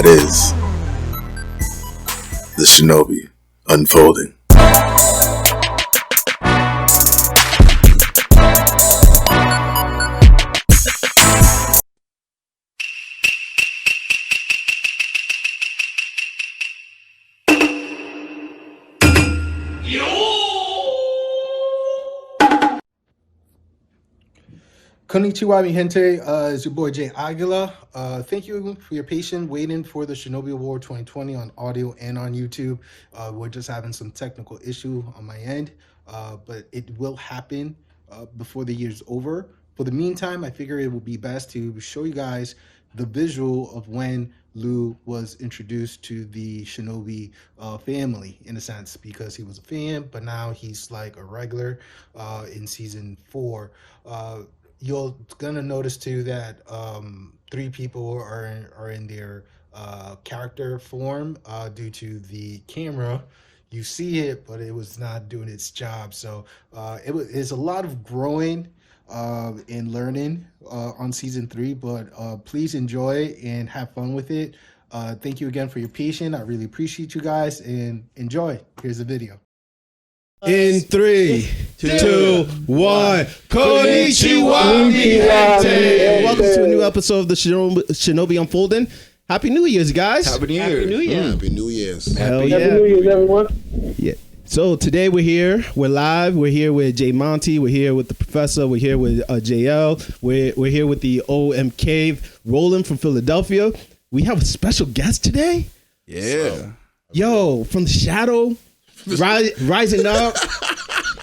that is the Shinobi Unfolding. Konnichiwa, mi gente. It's your boy Jay Aguila. Thank you for your patience waiting for the Shinobi Award 2020 on audio and on YouTube. We're just having some technical issue on my end, but it will happen before the year's over. For the meantime, I figure it will be best to show you guys the visual of when Lou was introduced to the Shinobi family, in a sense, because he was a fan, but now he's like a regular in season 4. You're gonna notice too that 3 people are in their character form due to the camera. You see it, but it was not doing its job. So it's a lot of growing and learning on season 3. But please enjoy and have fun with it. Thank you again for your patience. I really appreciate you guys, and enjoy. Here's the video. In 3, 2, 1. Konnichiwa, mi gente. Welcome to a new episode of the Shinobi Unfolding. Happy New Year's, guys. Happy New Year. Happy New Year. Happy New Year's. Hell yeah. Happy New Year's, everyone. Yeah. So today we're here. We're live. We're here with Jay Monty. We're here with the Professor. We're here with JL. We're here with the OMK Roland from Philadelphia. We have a special guest today. Yeah. Yo, from the shadow. Rising up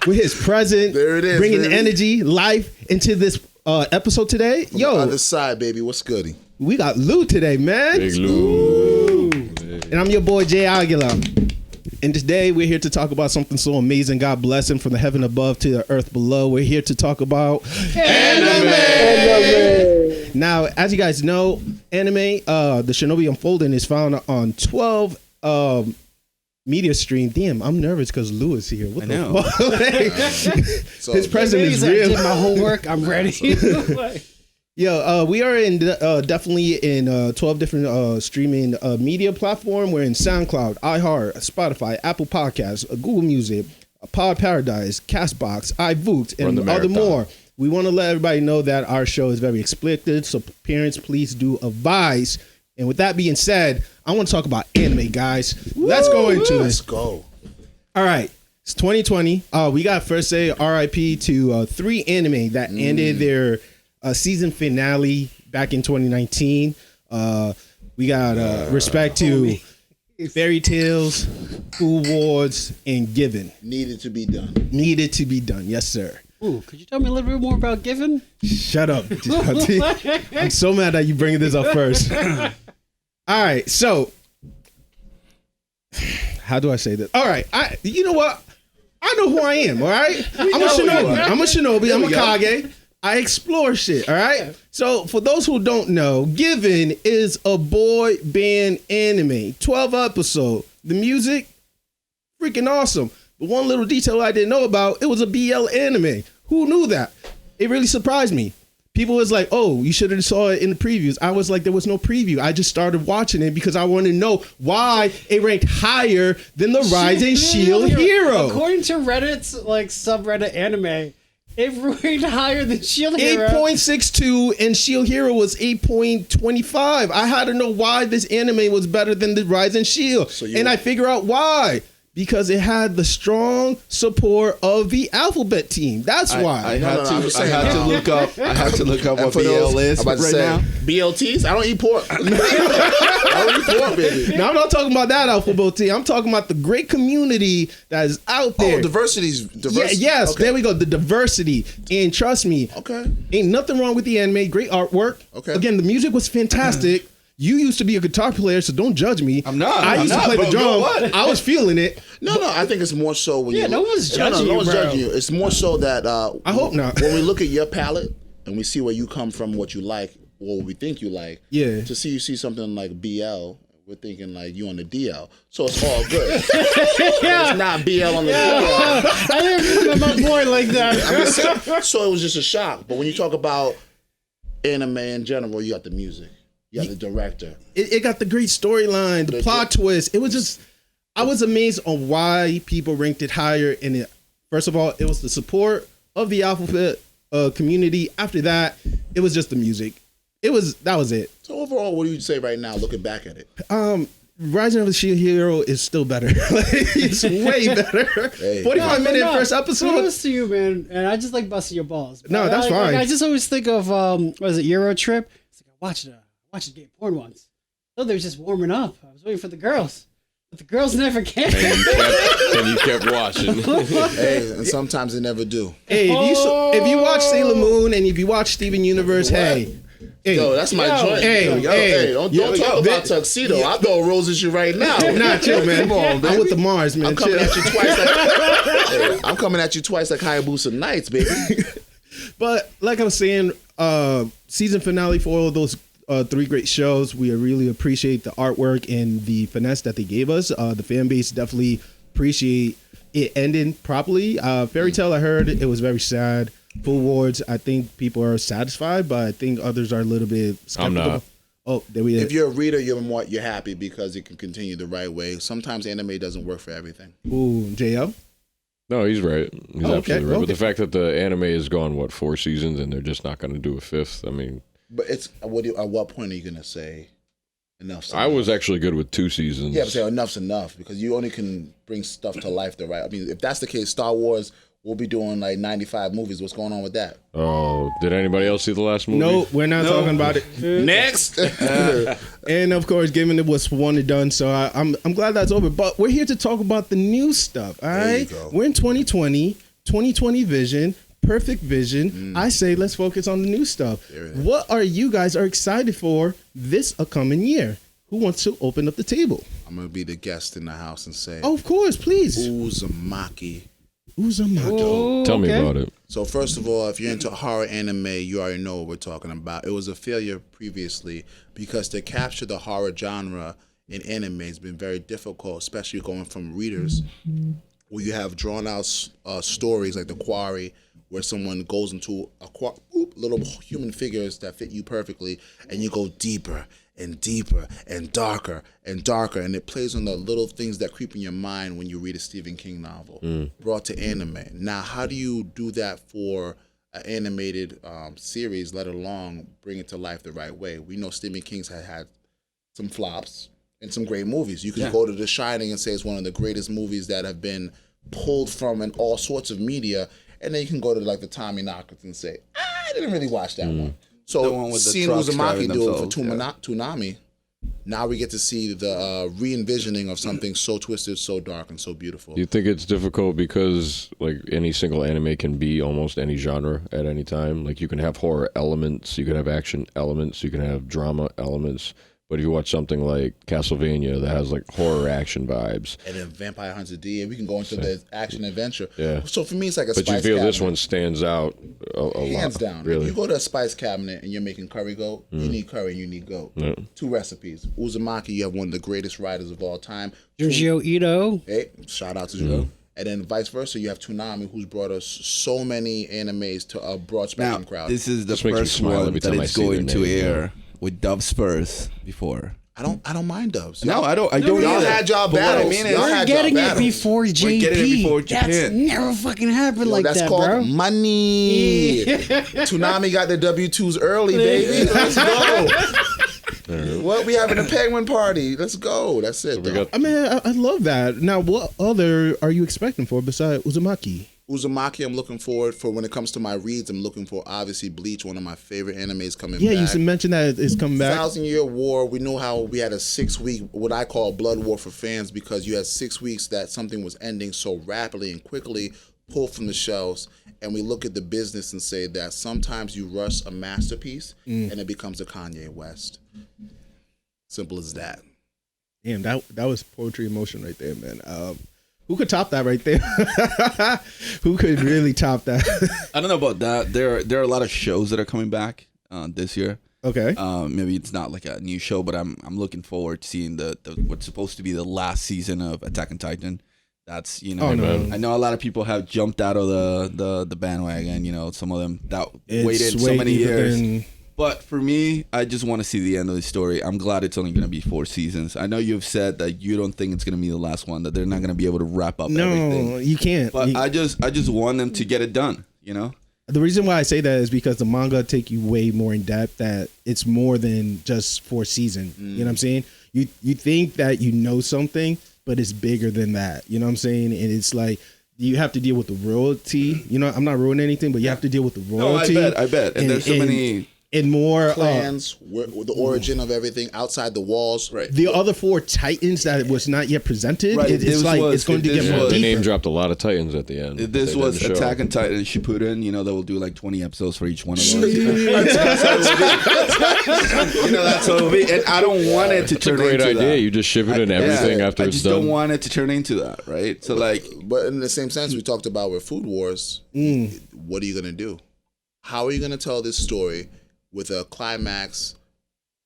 with his presence, There it is, bringing baby. energy, life into this episode today. From Yo, the other side, baby. What's goody? we got Lou today, man. Big Lou. And I'm your boy Jay Aguila. And today we're here to talk about something so amazing. God bless him, from the heaven above to the earth below. We're here to talk about anime. Now, as you guys know, anime, the Shinobi Unfolding is found on 12 media stream. Damn, I'm nervous because Lou is here. What the fuck? So, His presence is I real. did my homework. I'm ready. Yo, we are in definitely in 12 different streaming media platform. We're in SoundCloud, iHeart, Spotify, Apple Podcasts, Google Music, Pod Paradise, Castbox, iVoox, and other more. We want to let everybody know that our show is very explicit, so parents, please do advise. And with that being said, I want to talk about anime, guys. Let's go into let's it. go. All right. It's 2020. We got first say RIP to 3 anime that ended their season finale back in 2019. We got respect to Fairy Tales, Food Wars, and Given. Needed to be done. Needed to be done. Yes, sir. Ooh, could you tell me a little bit more about Given? Shut up. I'm so mad that you bringing this up first. All right, so how do I say this? All right, you know what? I know who I am. All right, I'm a Shinobi. I'm a Kage. I explore shit. All right. So for those who don't know, Given is a boy band anime. 12 episode. The music, freaking awesome. But one little detail I didn't know about, it was a BL anime. Who knew that? It really surprised me. People was like, oh, you should have saw it in the previews. I was like, there was no preview. I just started watching it because I wanted to know why it ranked higher than the Rising Shield Hero. According to Reddit's subreddit anime, it ranked higher than Shield Hero. 8.62 and Shield Hero was 8.25. I had to know why this anime was better than the Rising Shield. And I figure out why. Because it had the strong support of the Alphabet team. That's why. I had to look up what BL is right now. BLTs? I don't eat pork. I don't eat pork, baby. Now I'm not talking about that Alphabet team. I'm talking about the great community that is out there. Oh, diversity. Yes, Okay. there we go. The diversity. And trust me, Okay. ain't nothing wrong with the anime. Great artwork. Okay. Again, the music was fantastic. You used to be a guitar player, so don't judge me. I'm not. I used to play the bro. drum. What? I was feeling it. No, I think it's more so when Yeah, you... no one's judging no one's you, bro. judging you. It's more so that... I hope not. When we look at your palette and we see where you come from, what you like, or what we think you like, Yeah. to see you see something like BL, we're thinking like you on the DL. So it's all good. Yeah. It's not BL on the DL. I didn't think of my boy like that. So it was just a shock. But when you talk about anime in general, you got the music. Yeah, the director. It got the great storyline, the plot twist. It was just, I was amazed on why people ranked it higher. And first of all, it was the support of the alphabet community. After that, it was just the music. That was it. So overall, what do you say right now, looking back at it? Rising of the Shield Hero is still better. It's way better. Hey. 45-minute first episode. Kudos to you, man. And I just like busting your balls. No, that's fine. I just always think of what is it, Euro Trip? It's like I watched gay porn once. So they were just warming up. I was waiting for the girls. But the girls never came. And you kept watching. Hey, and sometimes they never do. Hey, if you watch Sailor Moon and if you watch Steven Universe, hey, yo, that's my joint. Hey, don't talk about Tuxedo. I'll throw a rose at you right now. Nah, chill, man. Come on, I'm with the Mars, man. I'm coming at you twice. I'm coming at you twice like Hayabusa Nights, baby. But like I was saying, season finale for all of those 3 great shows. We really appreciate the artwork and the finesse that they gave us. The fan base definitely appreciate it ending properly. Fairy Tail, I heard it was very sad. Full Wards, I think people are satisfied, but I think others are a little bit skeptical. I'm not. Oh, there we go. If you're a reader, you're happy because it can continue the right way. Sometimes anime doesn't work for everything. Ooh, JL? No, he's right. He's absolutely right. Okay. But the fact that the anime has gone, 4 seasons, and they're just not going to do a 5th, I mean... But it's at what point are you going to say enough's enough? I was actually good with 2 seasons. Yeah, but say enough's enough because you only can bring stuff to life the right. I mean, if that's the case, Star Wars... We'll be doing like 95 movies. What's going on with that? Oh, did anybody else see the last movie? No, we're not talking about it. Next. And of course, given it was one and done, so I'm glad that's over. But we're here to talk about the new stuff. All right, we're in 2020 vision, perfect vision. I say let's focus on the new stuff. What are you guys excited for this upcoming year? Who wants to open up the table? I'm gonna be the guest in the house and say, oh, of course, please. Uzumaki. Tell me about it. So first of all, if you're into horror anime, you already know what we're talking about. It was a failure previously because to capture the horror genre in anime has been very difficult, especially going from readers where you have drawn out stories like The Quarry, where someone goes into little human figures that fit you perfectly, and you go deeper and deeper and darker, and it plays on the little things that creep in your mind when you read a Stephen King novel, brought to anime. Now, how do you do that for an animated series, let alone bring it to life the right way? We know Stephen King's had some flops and some great movies. You can go to The Shining and say it's one of the greatest movies that have been pulled from in all sorts of media, and then you can go to like the Tommy Knockers and say, I didn't really watch that one. So seeing Uzumaki do it for Toonami, now we get to see the re-envisioning of something so twisted, so dark, and so beautiful. Do you think it's difficult because like any single anime can be almost any genre at any time? Like you can have horror elements, you can have action elements, you can have drama elements. But if you watch something like Castlevania that has like horror action vibes, and then Vampire Hunter D, and we can go into the action adventure. Yeah. So for me, it's like a but spice you feel cabinet. this one stands out a hands lot. down. Really. If you go to a spice cabinet and you're making curry goat, you need curry and you need goat. Yeah. 2 recipes. Uzumaki, you have one of the greatest writers of all time. Junji Ito. Hey, shout out to Joe. And then vice versa, you have Toonami, who's brought us so many animes to a broad spectrum crowd. This is the This makes me first smile one every that time I is see their going to name, air with Dove Spurs before. I don't mind dubs. No, I don't. Y'all either. had y'all But battles. What I mean is, Y'all We're had getting y'all it battles. before JP. We're getting it before Japan. That's never fucking happened like That's that, called bro. money. Toonami got the W2s early, baby. Let's go. What? We having a penguin party. Let's go. That's it. We though. got I mean, I love that. Now, what other are you expecting for besides Uzumaki? Uzumaki, I'm looking forward for when it comes to my reads. I'm looking for obviously Bleach, one of my favorite animes coming Yeah, back. you mentioned that it's coming back. 1,000-Year War. We know how we had a 6-week, what I call blood war for fans, because you had 6 weeks that something was ending so rapidly and quickly, pulled from the shelves, and we look at the business and say that sometimes you rush a masterpiece and it becomes a Kanye West. Simple as that. Damn, that was poetry emotion right there, man. Who could top that right there? Who could really top that? I don't know about that. There are a lot of shows that are coming back this year. Okay. Maybe it's not like a new show, but I'm looking forward to seeing the what's supposed to be the last season of Attack on Titan. That's Oh, no. I know a lot of people have jumped out of the bandwagon. You know, some of them that It's waited so way many deeper years. than But for me, I just want to see the end of the story. I'm glad it's only going to be 4 seasons. I know you've said that you don't think it's going to be the last one, that they're not going to be able to wrap up everything. No, you can't. But I just want them to get it done, you know? The reason why I say that is because the manga take you way more in depth. That it's more than just 4 seasons. You know what I'm saying? You think that you know something, but it's bigger than that. You know what I'm saying? And it's like you have to deal with the royalty. You know, I'm not ruining anything, but you have to deal with the royalty. No, I bet. And there's so many. And more plans, the origin of everything outside the walls. Right. The other 4 Titans that was not yet presented. Right. It's going to get more deeper. They name dropped a lot of Titans at the end. If this was Attack on Titan Shippuden, you know, they will do like 20 episodes for each one of those. That's what it will be. And I don't want it to turn into that. That's a great idea. You just ship it in everything after it's done. I just don't want it to turn into that, right? So but in the same sense we talked about with Food Wars, what are you going to do? How are you going to tell this story with a climax,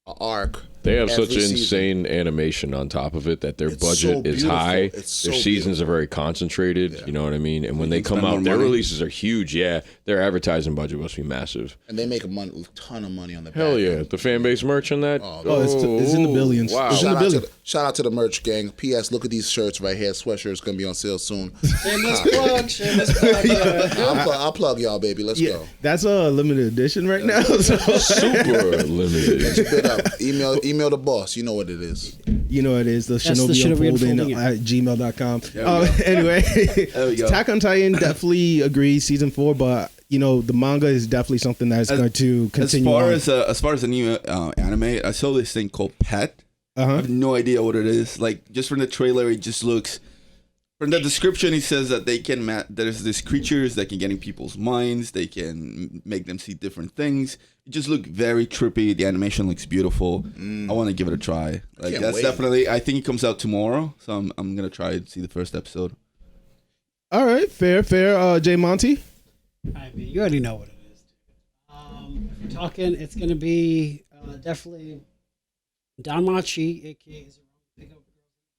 arc? They have such insane animation on top of it that their budget is high. Their seasons are very concentrated. Yeah. You know what I mean? And when they come out, their releases are huge. Yeah, their advertising budget must be massive. And they make a ton of money on the back. Hell yeah. The fan base merch on that? It's in the billions. Wow. Shout out to the merch gang. P.S. Look at these shirts right here. Sweatshirts going to be on sale soon. Shameless plug. I'll plug y'all, baby. Let's go. That's a limited edition right now. So. Super limited. Spit up. Email the boss. You know what it is. You know what it is. The Shinobi Unfolding at gmail.com. Anyway, Attack on Titan definitely agrees season 4, but you know the manga is definitely something that's going to continue. As far as the new anime, I saw this thing called Pet. I have no idea what it is. Like just from the trailer, it just looks. From the description, he says that they can. There's these creatures that can get in people's minds. They can make them see different things. It just looked very trippy. The animation looks beautiful. I want to give it a try. Like that's definitely. I think it comes out tomorrow, so I'm gonna try to see the first episode. All right, fair. Jay Monty. I mean, you already know what it is. If we're talking, it's gonna be definitely Danmachi, aka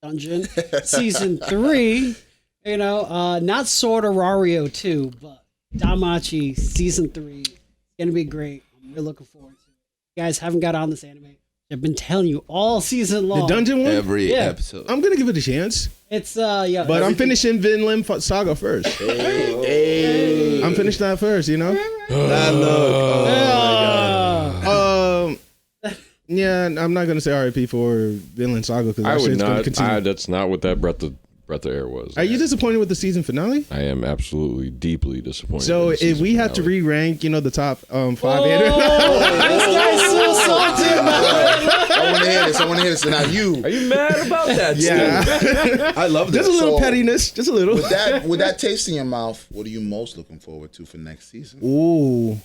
Dungeon, season 3. You know, not Sword of Rario 2, but Danmachi season 3. It's gonna be great. I'm really looking forward to it. You guys haven't got on this anime. I've been telling you all season long. The dungeon one? Every episode. I'm gonna give it a chance. It's yeah. But I'm finishing Vinland Saga first. Hey. I'm finishing that first, you know? That look. Oh my god. Yeah, I'm not gonna say RIP for Vinland Saga because I would not. That's not what that Breath of Air was. Are you disappointed with the season finale? I am absolutely deeply disappointed. So if we had to re-rank, you know, the top 5 this guy's so salty about it. I want to hear this. Now you. Are you mad about that? Yeah. I love this. Just a little pettiness. Just a little. With that taste in your mouth, what are you most looking forward to for next season? Ooh.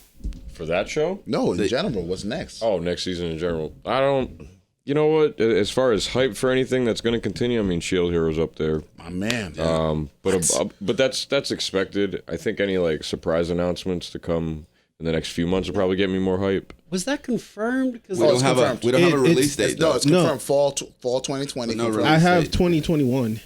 For that show? No, in general. What's next? Oh, next season in general. I don't. You know what? As far as hype for anything that's going to continue, I mean, Shield Hero's up there. My man. Yeah. But that's expected. I think any like surprise announcements to come in the next few months will probably get me more hype. Was that confirmed? Because we don't have a release date. No, it's confirmed fall 2020. No I have 2021.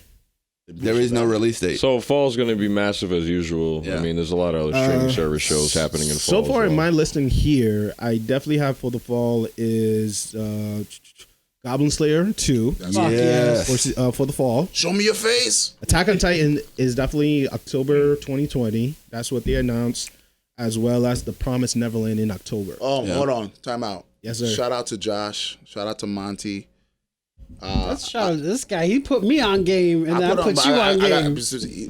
There is no release date. So fall's going to be massive as usual. Yeah. I mean, there's a lot of other streaming service shows happening in fall. So far in my listing here, I definitely have for the fall is Goblin Slayer 2. Yes. For the fall. Show me your face. Attack on Titan is definitely October 2020. That's what they announced. As well as The Promised Neverland in October. Hold on. Time out. Yes, sir. Shout out to Josh. Shout out to Monty. Let's shout out to this guy. He put me on game, and I put you on game.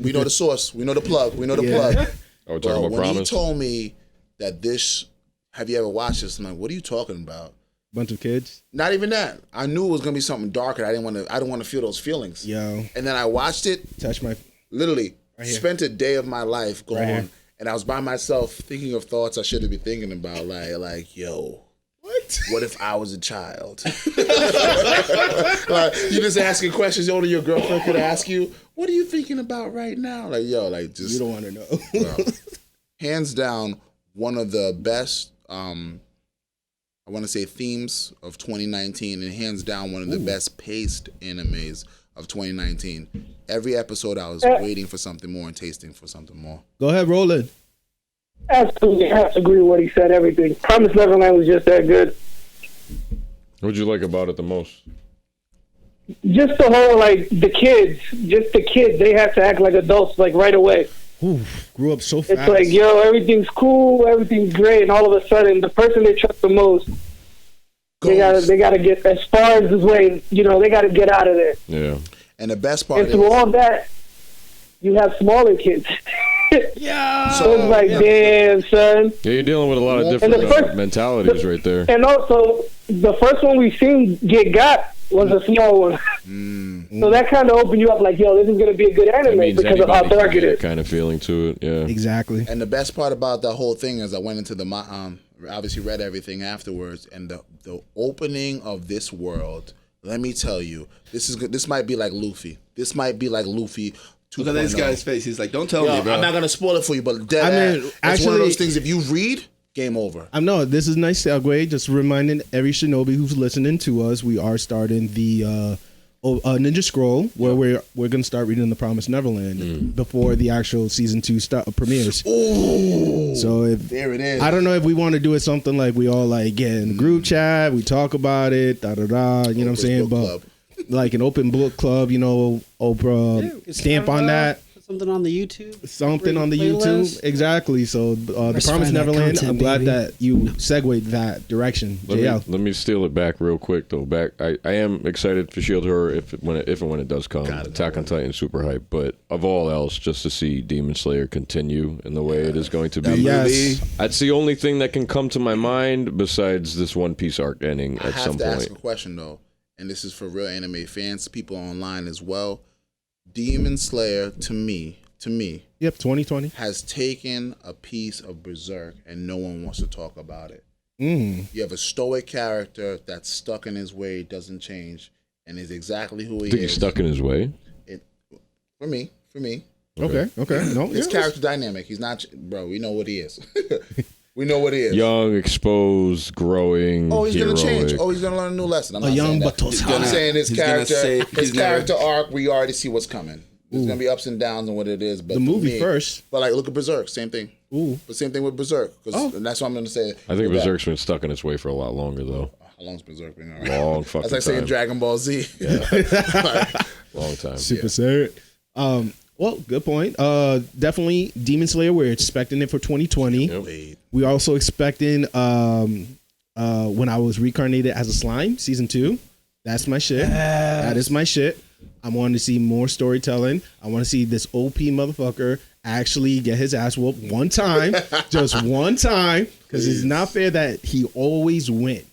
We know the source. We know the plug. plug. Oh, we're talking about when Promise? He told me that this, have you ever watched this? I'm like, what are you talking about? Bunch of kids. Not even that. I knew it was gonna be something darker. I don't want to feel those feelings. Yo. And then I watched it. Literally spent a day of my life going, and I was by myself thinking of thoughts I shouldn't be thinking about, like yo. What if I was a child? Like, you just asking questions only your girlfriend could ask you. What are you thinking about right now? Like, yo, like just you don't want to know. Hands down, one of the best. I want to say themes of 2019, and hands down one of the best paced animes of 2019. Every episode, I was waiting for something more and tasting for something more. Go ahead, Roland. Absolutely, I have to agree with what he said. Everything. Promised Neverland was just that good. What'd you like about it the most? Just the whole the kids. They have to act like adults right away. Ooh, grew up so fast. It's like, yo, everything's cool, everything's great, and all of a sudden, the person they trust the most, they gotta get as far as this way. They gotta get out of there. Yeah. And the best part And through all that, you have smaller kids. Yeah. So it's like, damn, son. Yeah, you're dealing with a lot of And the different first- mentalities right there. And also, the first one we seen get got was a small one. So that kind of opened you up like, yo, this is going to be a good That anime means because of how anybody dark can it get is. that kind of feeling to it. Yeah. Exactly. And the best part about that whole thing is I went into the obviously read everything afterwards, and the opening of this world. Let me tell you, this might be like Luffy. This might be like Luffy. Look at this guy's face. He's like, "Don't tell me, bro." I'm not gonna spoil it for you, but it's one actually- of those things. If you read, game over. I know this is a nice segue. Just reminding every Shinobi who's listening to us, we are starting the Ninja Scroll, where we're gonna start reading The Promised Neverland before the actual season 2 premieres. Ooh, So there it is. I don't know if we want to do it something like we all get in the group chat, we talk about it, You know what I'm saying? Book But club. like an open book club, Oprah stamp on that. Put something on the YouTube. Something on the Playlist. YouTube, exactly. So the Let's Promised find that Neverland. content, I'm glad baby. that you segued that direction. JL. Let me steal it back real quick though. I am excited for Shield Horror if and when it does come. Attack on Titan super hype, but of all else, just to see Demon Slayer continue in the way it is going to be. Yes. That's the only thing that can come to my mind besides this One Piece arc ending I at have some to point. ask a question though, and this is for real anime fans, people online as well. Demon Slayer to me, Yep, 2020. has taken a piece of Berserk, and no one wants to talk about it. Mm. You have a stoic character that's stuck in his way, doesn't change, and is exactly who he I think is. he's stuck in his way. For me. Okay. No. His yeah. character dynamic. He's not, bro. We know what he is. We know what he is. Young, exposed, growing. Oh, he's heroic. gonna change. Oh, he's gonna learn a new lesson. I'm A not young saying that. Batosha. I'm saying his He's gonna character, say his he's never- character arc. We already see what's coming. There's gonna be ups and downs and what it is. But The for movie me- first. But like, look at Berserk. Same thing. Ooh. But same thing with Berserk. Oh. And that's what I'm gonna say. I think with that. Berserk's been stuck in its way for a lot longer though. How long's Berserk been around? Long fucking That's like saying time. Dragon Ball Z. Long time. Super sad. Well, good point. Definitely Demon Slayer. We're expecting it for 2020. Yep. Wait. We're also expecting when I was reincarnated as a slime, season 2. That's my shit. That is my shit. I want to see more storytelling. I want to see this OP motherfucker actually get his ass whooped one time, just one time, because it's not fair that he always win.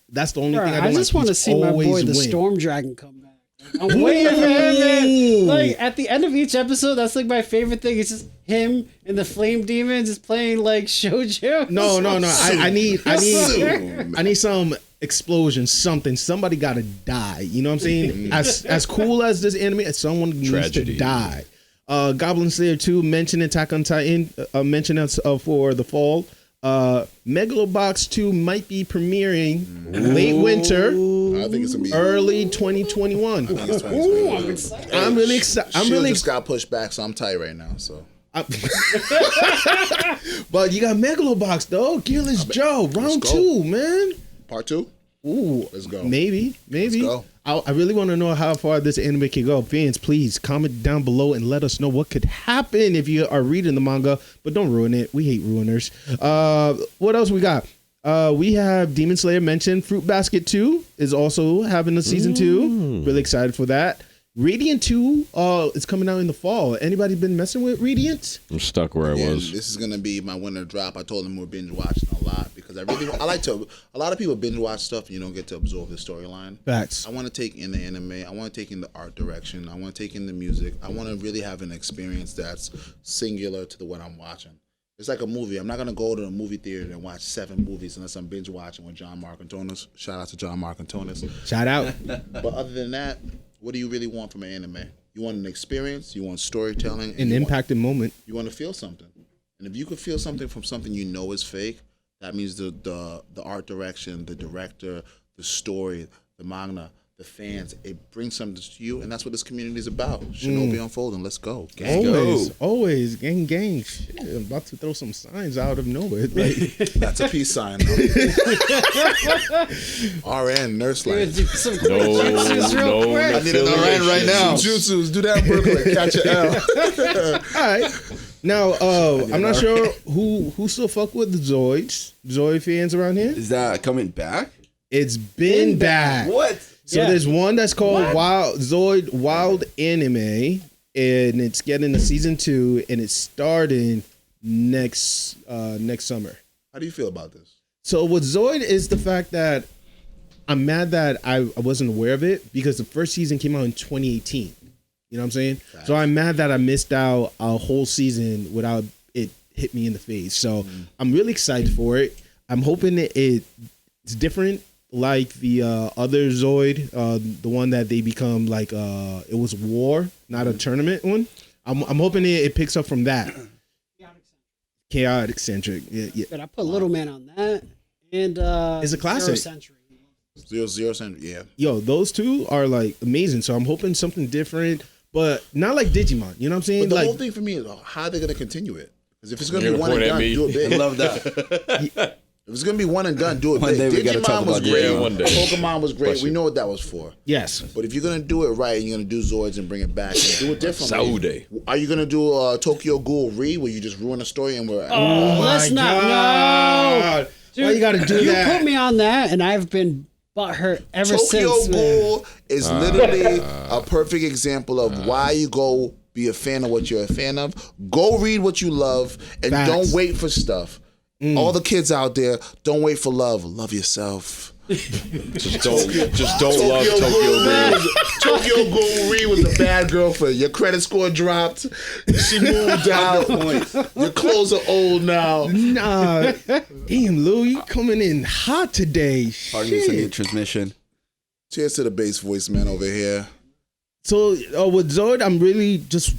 That's the only thing I don't I just like. want to He's see my boy always the win. Storm Dragon come back. I'm waiting for him. Man. Like at the end of each episode, that's like my favorite thing. It's just him and the Flame Demon just playing like shoujo. No. I need some explosion, something. Somebody gotta die. You know what I'm saying? As cool as this anime, someone needs Tragedy. to die. Goblin Slayer 2 mentioned Attack on Titan, mentioned us for the fall. Megalobox 2 might be premiering late winter, I think it's gonna be early 2021. I think it's 2021. I'm really excited. I'm Shield really just got pushed back, so I'm tight right now. So But you got Megalobox though. Gearless Joe, round go. 2, man. part 2. Ooh, Let's go. Maybe. Let's go. I really want to know how far this anime can go. Fans, please comment down below and let us know what could happen if you are reading the manga, but don't ruin it. We hate ruiners. What else we got? We have Demon Slayer mentioned. Fruit Basket 2 is also having a season 2. Really excited for that. Radiant 2 is coming out in the fall. Anybody been messing with Radiant? I'm stuck where I Again, was. this is gonna be my winter drop. I told them we're binge watching a lot because I like to. A lot of people binge watch stuff and you don't get to absorb the storyline. Facts. I want to take in the anime. I want to take in the art direction. I want to take in the music. I want to really have an experience that's singular to what I'm watching. It's like a movie. I'm not gonna go to a movie theater and watch 7 movies unless I'm binge watching with John Marcantonis. Shout out to John Marcantonis. Shout out. But other than that, what do you really want from an anime? You want an experience. You want storytelling. An impacting moment. You want to feel something, and if you could feel something from something you know is fake, that means the art direction, the director, the story, the manga, the fans. It brings something to you, and that's what this community is about. Shinobi Unfolding. Let's go. Gang. Always. Gang. Shit, I'm about to throw some signs out of nowhere. Like, That's a peace sign. RN, nurse Dude, life. do some quick jutsus real quick. I need an RN right now. Jutsus, do that in Brooklyn. Catch an L. all right. Now, I'm not sure who still fuck with the Zoids. Zoid fans around here? Is that coming back? It's been back. What? So there's one that's called Wild Anime, and it's getting a season 2, and it's starting next summer. How do you feel about this? So with Zoid is the fact that I'm mad that I wasn't aware of it because the first season came out in 2018. You know what I'm saying? Right. So I'm mad that I missed out a whole season without it hit me in the face. So I'm really excited for it. I'm hoping it's different, like the other Zoid, the one that they become like it was war, not a tournament one. I'm hoping it picks up from that. Chaotic centric. Yeah. But I put Little Man on that, and it's a classic. 0 Century. 0 Century, yeah. Yo, those two are like amazing. So I'm hoping something different, but not like Digimon. You know what I'm saying? But the like, whole thing for me is how they're gonna continue it. Because if it's gonna be one and done, do it big. I love that. If it's gonna be one and done, do it One day big. we gotta talk Digimon was about great. Digimon. One day. Pokemon was great. We know what that was for. yes. But if you're gonna do it right and you're gonna do Zoids and bring it back and do it differently, Saude. are you gonna do Tokyo Ghoul Re where you just ruin a story and we're Let's not. No. Dude, Why you gotta do you that? put me on that, and I've been butthurt ever Tokyo since. Man. Ghoul is literally a perfect example of why you go be a fan of what you're a fan of. Go read what you love and Facts. don't wait for stuff. All the kids out there, don't wait for love. Love yourself. Just don't love Tokyo Ghoul. Tokyo Ghoul Re was a bad girlfriend. Your credit score dropped. She moved out. Your clothes are old now. Nah. Damn, Lou, you coming in hot today. Pardon me, it's a new Shit. transmission. Cheers to the bass voice man over here. So with Zoid, I'm really just,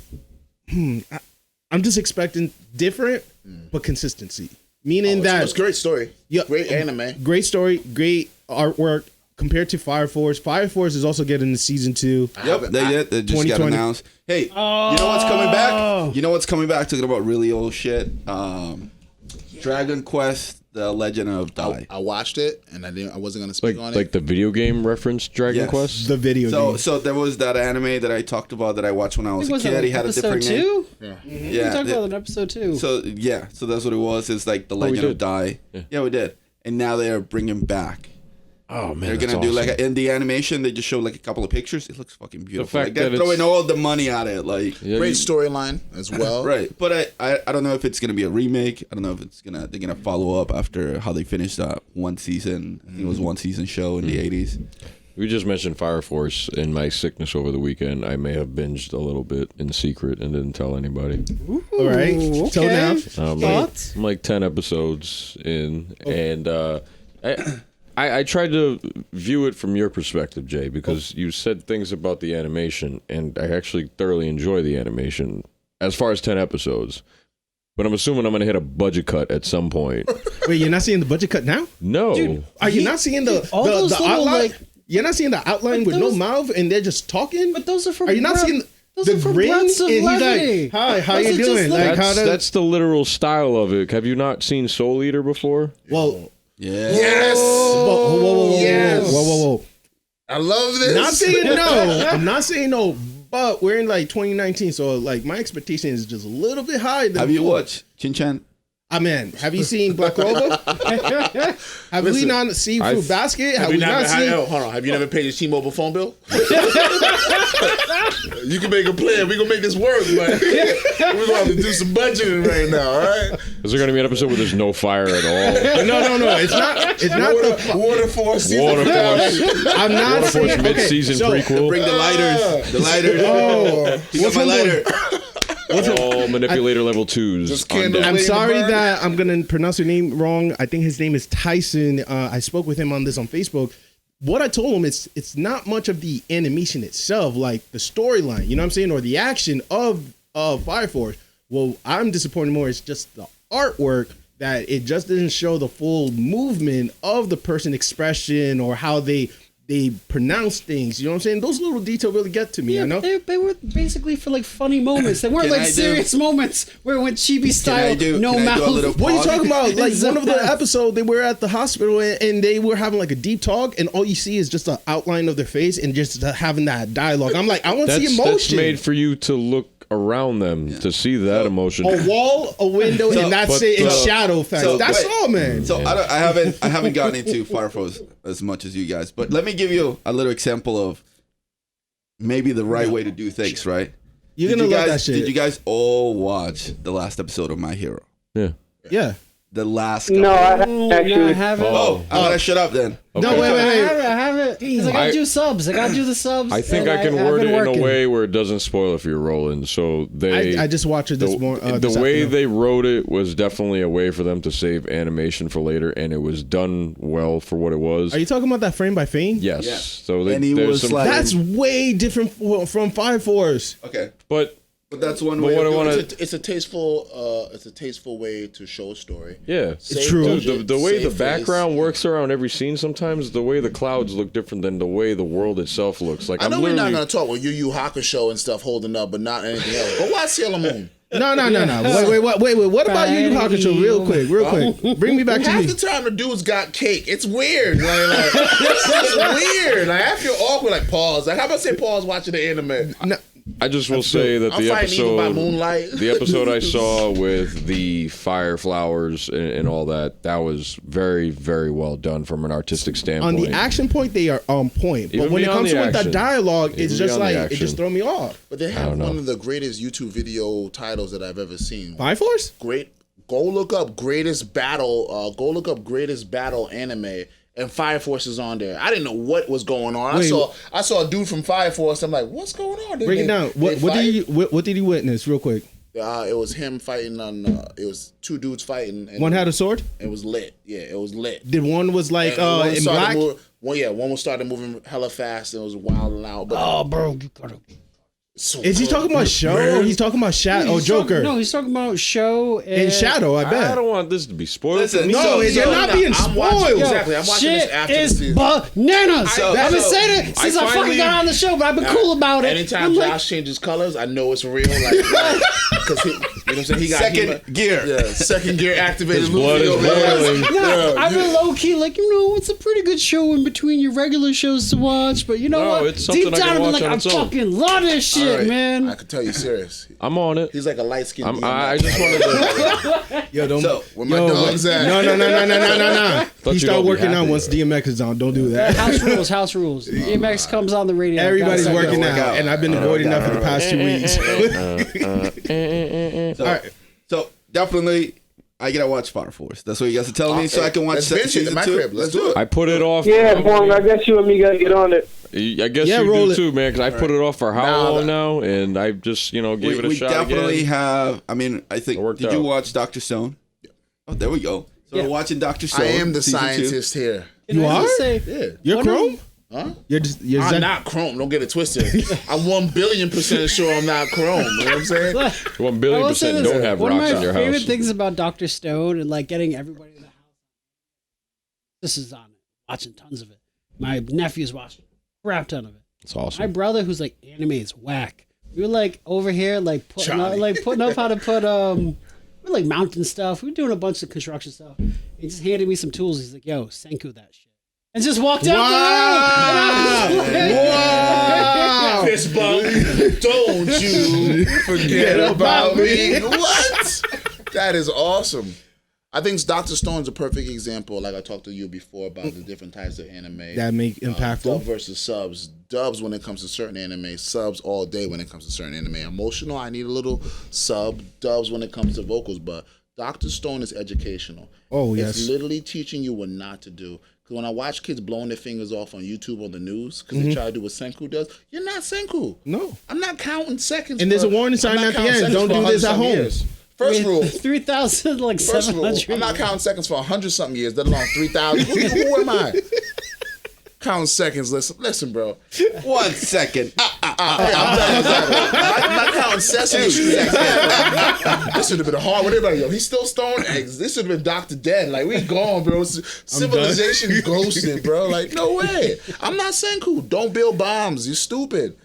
I'm just expecting different, but consistency. Meaning that It's a great story. Yeah, Great anime. great story, great artwork compared to Fire Force. Fire Force is also getting the season 2. Yep, they just got 2020. announced. Hey, you know what's coming back? You know what's coming back? Talking about really old shit. Dragon Quest: The Legend of Dai. I watched it and I wasn't gonna speak on it. Like the video game reference Dragon Yes. Quest? The video game. So there was that anime that I talked about that I watched when I was a kid. He had a different name. Two? Yeah, We talked about it in episode 2. So that's what it was. It's like the we Legend of did. Dai. Yeah, we did. And now they are bringing back. Oh man, They're that's gonna do awesome. like in the animation. They just show like a couple of pictures. It looks fucking beautiful. fact Like they're that throwing it's- all the money at it. Like Yeah, Great storyline as well. right. But I don't know if it's gonna be a remake. I don't know if they're gonna follow up after how they finished that one season. I think it was one season show in the 80s. We just mentioned Fire Force. In my sickness over the weekend, I may have binged a little bit in secret and didn't tell anybody. All right. So now, I'm like 10 episodes in, and I tried to view it from your perspective, Jay, because you said things about the animation, and I actually thoroughly enjoy the animation as far as 10 episodes. But I'm assuming I'm going to hit a budget cut at some point. wait, you're not seeing the budget cut now? No. Dude, Are you not seeing the those little, outline? like- You're not seeing the outline with those- no mouth and they're just talking? But those are from. Are you not seeing those the are from grin? Breaths of And he's Levity. like, hi, how Those you are just doing? little- Like, how That's the literal style of it. Have you not seen Soul Eater before? well, Yeah. Yes. whoa. Yes. Whoa. I love this. Not saying no. I'm not saying no, but we're in like 2019, so like my expectation is just a little bit higher than Have you before. watched Chin-Chan? I mean, have you seen Black Clover? Have we not seen Fruit Basket? Have we not seen? Hold on. Have you never paid your T-Mobile phone bill? You can make a plan. We're gonna make this work, but we're gonna have to do some budgeting right now, all right? Is there going to be an episode where there's no fire at all? No. It's not. It's not the. Water Force season Water finale. Force. I'm not Water saying. Force mid-season prequel. Bring the lighters. The lighters. Oh, You got my lighter. All manipulator level 2s. Just on candle deck. I'm Waiting sorry to burn. that I'm gonna pronounce your name wrong. I think his name is Tyson. I spoke with him on this on Facebook. What I told him is it's not much of the animation itself, like the storyline, you know what I'm saying, or the action of Fire Force. Well, I'm disappointed more. It's just the artwork that it just didn't show the full movement of the person expression or how they they pronounce things. You know what I'm saying? Those little details really get to me. Yeah, I know. they were basically for like funny moments. They weren't like serious moments where when Chibi style, no mouth. What are you talking about? Like one of the episodes, they were at the hospital and they were having like a deep talk, and all you see is just an outline of their face and just having that dialogue. I'm like, I want to see emotion. That's made for you to look around them to see that emotion. A wall, a window, and that's it in shadow effects. That's all, man. So I haven't gotten into Fire Force as much as you guys, but let me give you a little example of maybe the right way to do things. Right? You're gonna love that shit. Did you guys all watch the last episode of My Hero? Yeah. The last. No, I haven't actually. No, I haven't. Oh, I gotta shut up then. Okay. No, wait. I haven't. Because I gotta do subs. I gotta do the subs. I think I can word it in a way where it doesn't spoil if you're rolling. So I just watched it this morning. The way they wrote it was definitely a way for them to save animation for later, and it was done well for what it was. Are you talking about that frame by frame? Yes. Yeah. So and he was like, that's way different from Fire Force. Okay, but that's one way. It's a tasteful way to show a story. Yeah, it's true. The way the background works around every scene, sometimes the way the clouds look different than the way the world itself looks. Like I know we're not going to talk with Yu Yu Hakusho and stuff holding up, but not anything else. But watch Sailor Moon. No. Wait. What about Yu Yu Hakusho? Real quick. Bring me back to half me. the time the dude's got cake. It's weird. Like it's weird. Like I feel awkward. Like pause. Like how about say pause watching the anime? No. I just will say that the episode I saw with the fire flowers and all that was very, very well done from an artistic standpoint. On the action point, they are on point. But when it comes to the dialogue, it's just like it just throw me off. But they have one of the greatest YouTube video titles that I've ever seen. Fire Force? Great. Go look up greatest battle. Go look up greatest battle anime. And Fire Force is on there. I didn't know what was going on. I saw a dude from Fire Force. I'm like, what's going on? Break it down. What did you witness, real quick? It was him fighting on. It was two dudes fighting. And one had a sword. It was lit. Yeah, it was lit. Did one was like in black? One was started moving hella fast and it was wild and loud. But, bro, you gotta. Is he talking about Show or he's talking about Shadow? Joker? No, he's talking about Show and Shadow. I bet. I don't want this to be spoiled. Listen, you're not being spoiled. Exactly. I'm watching this after the season. Bananas. I've been saying it since I fucking got on the show, but I've been cool about it. Anytime Josh changes colors, I know it's real. Like, because you know what I'm saying? He got second gear. Yeah, second gear activated. His blood is boiling. I've been low key like, it's a pretty good show in between your regular shows to watch, but you know what? It's something deep down, I'm like, I its own. fucking love this shit, man. I can tell you serious. I'm on it. He's like a light skinned. I just wanted to. Yo, don't. Where my dog's at? No. He start working out once DMX is on. Don't do that. House rules. DMX comes on the radio. Everybody's working out, and I've been avoiding that for the past 2 weeks. All right. So definitely, I gotta watch Fire Force. That's what you guys are telling me, so I can watch season 2. Let's do it. I put it off. Yeah, I guess you and me gotta get on it. I guess you do too, man, because I put it off for how long now, and I just, gave it a shot again. We definitely have, I think, did you watch Dr. Stone? Oh, there we go. So we're watching Dr. Stone. I am the scientist here. You are? Yeah. You're Chrome? Huh? I'm not Chrome. Don't get it twisted. I'm 1,000,000,000% sure I'm not Chrome. You know what I'm saying? 1,000,000,000% don't have rocks in your house. One of my favorite things about Dr. Stone and like getting everybody in the house. This is on it. Watching tons of it. My nephew's watching a crap ton of it. It's awesome. My brother, who's like, anime is whack. We were like over here, like putting up how to put we're like mounting stuff. We were doing a bunch of construction stuff. He just handed me some tools. He's like, "Yo, Senku that shit," and just walked out the room. Wow! Fist bump. Don't you forget about me. What? That is awesome. I think Dr. Stone's a perfect example. Like I talked to you before about the different types of anime that make impactful. Dub versus subs. Dubs when it comes to certain anime. Subs all day when it comes to certain anime. Emotional, I need a little sub. Dubs when it comes to vocals. But Dr. Stone is educational. Oh, yes. It's literally teaching you what not to do. Because when I watch kids blowing their fingers off on YouTube on the news, because they try to do what Senku does, you're not Senku. No. I'm not counting seconds. And there's a warning sign at the end. Don't do this at home. Years. First rule, 3,000 like 700. I'm not counting seconds for 100-something years, let alone 3,000. Who am I? Counting seconds. Listen, bro. 1 second. I'm telling you exactly. My counting Sesame Street. This should have been a hard one. Everybody, yo, he's still Stone Eggs. This should have been Dr. Dead. Like, we gone, bro. Civilization ghosted, bro. Like, no way. I'm not Senku. Don't build bombs. You're stupid.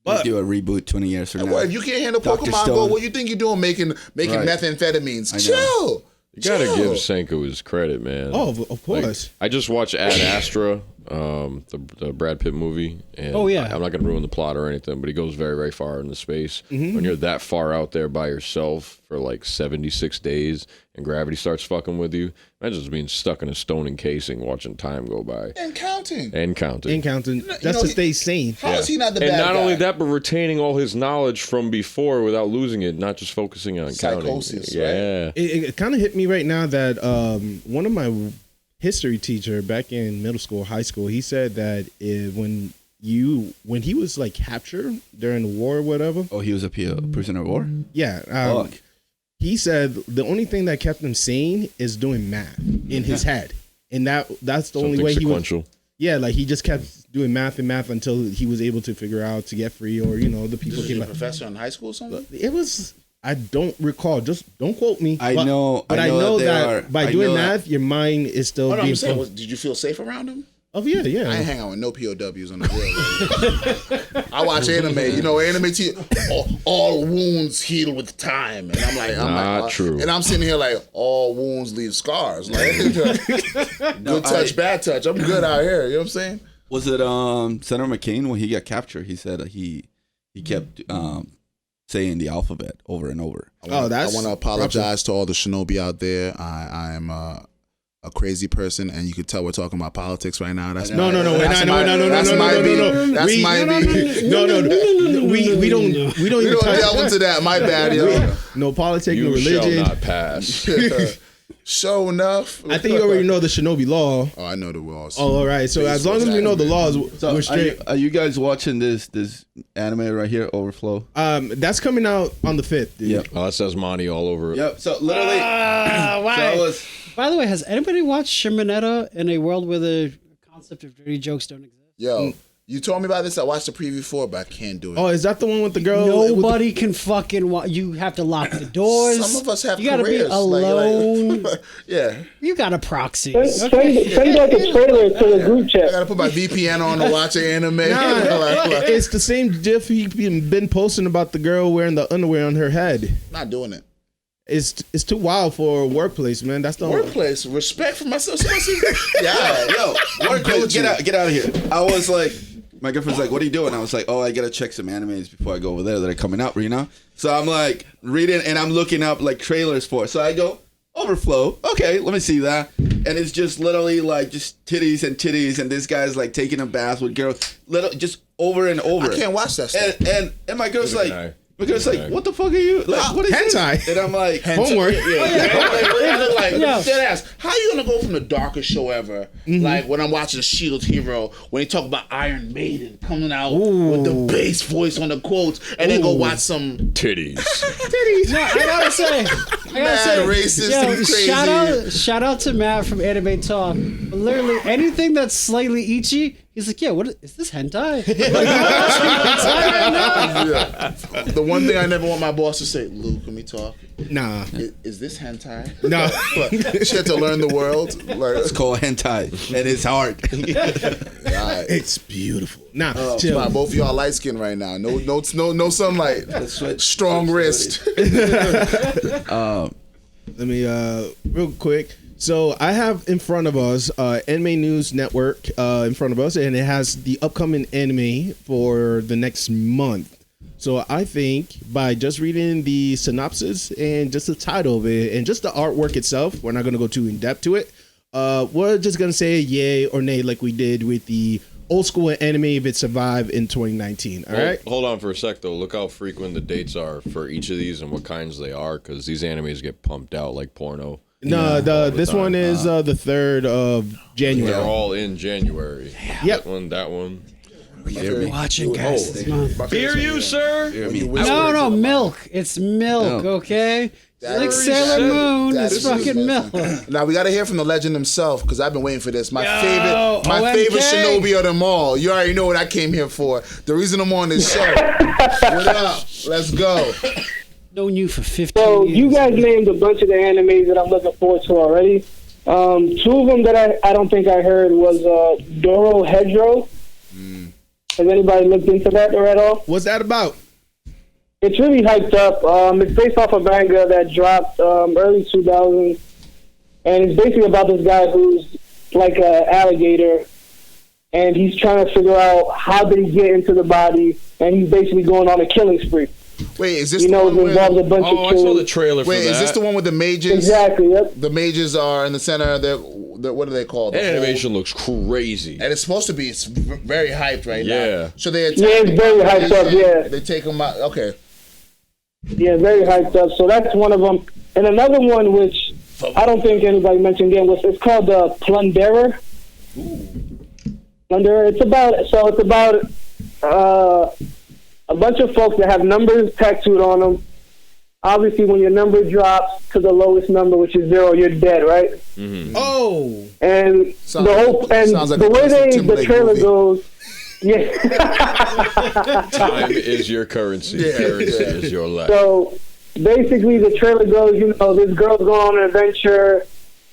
But do a reboot 20 years from now. Well, if you can't handle Dr. Pokemon Stone. Go, what you think you're doing making Right. methamphetamines? I know. Chill. You gotta Chill. give Senku his credit, man. Oh, of course. I just watched Ad Astra, the Brad Pitt movie. And Oh, yeah. I'm not gonna ruin the plot or anything, but he goes very, very far into space. When you're that far out there by yourself for like 76 days and gravity starts fucking with you, imagine just being stuck in a stone encasing watching time go by. And counting. And counting. And counting. You That's know, to stay sane. How is he not the and bad not guy? only that, but retaining all his knowledge from before without losing it, not just focusing on Psychosis, counting. right? Yeah. It kind of hit me right now that one of my history teacher back in middle school, high school, he said that when he was like captured during the war or whatever. Oh, he was a prisoner of war? Yeah. Fuck. He said the only thing that kept him sane is doing math in his head. And that's the only Something way he was. sequential. Yeah, like he just kept doing math and math until he was able to figure out to get free, or the people Was he came a back. professor in high school or something? It was. I don't recall. Just don't quote me. I but, know- But I I know know that that, they are- by I doing know that- math, your mind is still What being. I'm saying was, did you feel safe around him? Oh yeah, I ain't yeah. hang out with no POWs on the real. I watch anime. Anime all wounds heal with time, and I'm like, Not true. And I'm sitting here like, all wounds leave scars. Like, good touch, bad touch. I'm good out here. You know what I'm saying? Was it Senator McCain when he got captured? He said he kept saying the alphabet over and over. Oh, I want to apologize to all the shinobi out there. I am a crazy person, and you can tell we're talking about politics right now. That's No. We don't We don't delve into that. My bad, yo. No politics, no You shall religion. not pass. Show enough. I think you already know the Shinobi law. Oh, I know the laws. Oh, all right. So as long as we know the laws, So we're straight. are you guys watching this anime right here, Overflow? That's coming out on the 5th. Dude. Yep. Oh, that says Monty all over it. Yep. So literally, Why? so I was. By the way, has anybody watched Shimonetta in a world where the concept of dirty jokes don't exist? Yo, you told me about this. I watched the preview for it, but I can't do it. Oh, is that the one with the girl? Nobody can fucking watch. You have to lock the doors. Some of us have You gotta careers. be alone. Yeah. You got a proxy. Send like a trailer to the group I chat. gotta put my VPN on to watch an anime. It's the same GIF he been posting about the girl wearing the underwear on her head. Not doing it. It's too wild for a workplace, man. That's the Workplace. Respect for myself. Yeah, yo, workplace, get out of here. I was like, my girlfriend's like, what are you doing? I was like, oh, I gotta check some animes before I go over there that are coming out, So I'm like reading and I'm looking up like trailers for it. So I go, Overflow. Okay, let me see that. And it's just literally like just titties and this guy's like taking a bath with girls, just over and over. I can't watch that stuff. And my girl's Neither like, can I. because like, what the fuck are you like? What is hentai. this? And I'm like, Homework. Like, Yeah. dead ass. How you gonna go from the darkest show ever, like when I'm watching Shield Hero, when they talk about Iron Maiden coming out with the bass voice on the quotes, and then go watch some Titties. No, I gotta say, racist and crazy. shout out to Matt from Anime Talk. But literally anything that's slightly ichi, he's like, yeah, what is this hentai? Like, Yeah. The one thing I never want my boss to say, Luke, can we talk? Nah. Is this hentai? No. She had to learn the world. Like, it's called hentai, and it's hard. God. It's beautiful. Nah, Oh, chill. wow, both of y'all light skin right now. No sunlight. Strong wrist. Let me real quick. So I have in front of us Anime News Network in front of us, and it has the upcoming anime for the next month. So I think by just reading the synopsis and just the title of it and just the artwork itself, we're not going to go too in depth to it. We're just going to say yay or nay like we did with the old school anime if it survived in 2019. All right. Hold on for a sec, though. Look how frequent the dates are for each of these and what kinds they are, because these animes get pumped out like porno. No, the this time. one is the 3rd of January. They're all in January. Yep. That one. watching, guys. This month. Hear you, sir. No, milk. It's milk, okay? Like Sailor Moon that is is fucking missing. Miller. Now we got to hear from the legend himself because I've been waiting for this. My OMG. favorite Shinobi of them all. You already know what I came here for. The reason I'm on this show. What up? Let's go. Known you for 15 So years. you guys named a bunch of the animes that I'm looking forward to already. Two of them that I don't think I heard was Doro Hedro. Has anybody looked into that or at all? What's that about? It's really hyped up. It's based off a manga that dropped early 2000s, and it's basically about this guy who's like an alligator, and he's trying to figure out how did he get into the body, and he's basically going on a killing spree. Wait, is this You the know, one it where... involves a bunch of Oh, I saw the killings. trailer for Wait, that. is this the one with the mages? Exactly, yep. The mages are in the center. What are they called? That animation looks crazy. And it's supposed to be. It's very hyped right now. Yeah. So they attack. Yeah, it's very hyped up, yeah. They take them out. Okay. Yeah, very hyped up. So that's one of them. And another one, which I don't think anybody mentioned again, it's called Plunderer. Plunderer. It's about a bunch of folks that have numbers tattooed on them. Obviously, when your number drops to the lowest number, which is 0, you're dead, right? Oh, And Sounds like the a way Justin the Timberlake trailer movie. goes, yeah. Time is your currency. Currency is your life. So basically, the trailer goes, this girl's going on an adventure.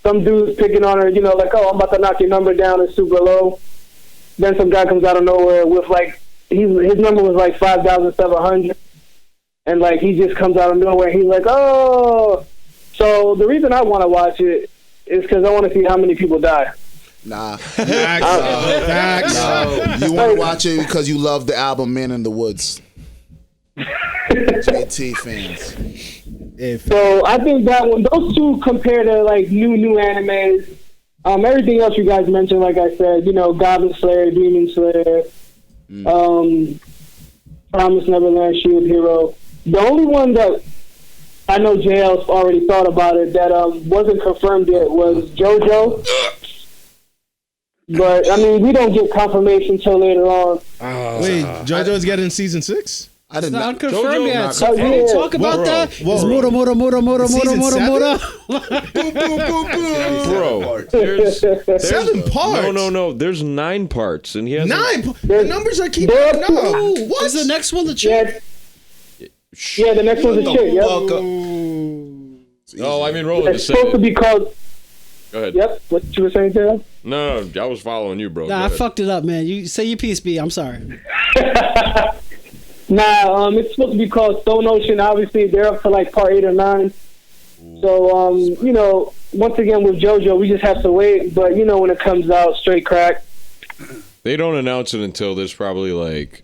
Some dude's picking on her, like, oh, I'm about to knock your number down. It's super low. Then some guy comes out of nowhere with his number was like 5,700, and like he just comes out of nowhere. He's like, oh. So the reason I want to watch it is because I want to see how many people die. Nah. facts. No. You want to watch it because you love the album Man in the Woods. JT fans. So I think that one, those two compare to like new animes. Everything else you guys mentioned, like I said, Goblin Slayer, Demon Slayer, Promise Neverland, Shield Hero. The only one that I know JL's already thought about it that wasn't confirmed yet was JoJo. But I mean, we don't get confirmation till later on. wait, JoJo's getting season 6? I did Not not. confirmed yet. not So confirmed. can we talk about that? Whoa. It's Mura. Season Bro, there's 7 parts. no. There's 9 parts, and he has 9. The numbers are keeping There are up. No, two. what? Is the next one the chick? Yeah, the next one's a chick. Yep. Oh, I mean, Roland It's just said supposed to it. be called. Go ahead. Yep. What you were saying, Taylor? No, I was following you, bro. Nah, Go I ahead. fucked it up, man. You say your piece, B. I'm sorry. Nah, it's supposed to be called Stone Ocean. Obviously, they're up to like part 8 or 9. So, once again with JoJo, we just have to wait. But when it comes out, straight crack. They don't announce it until there's probably like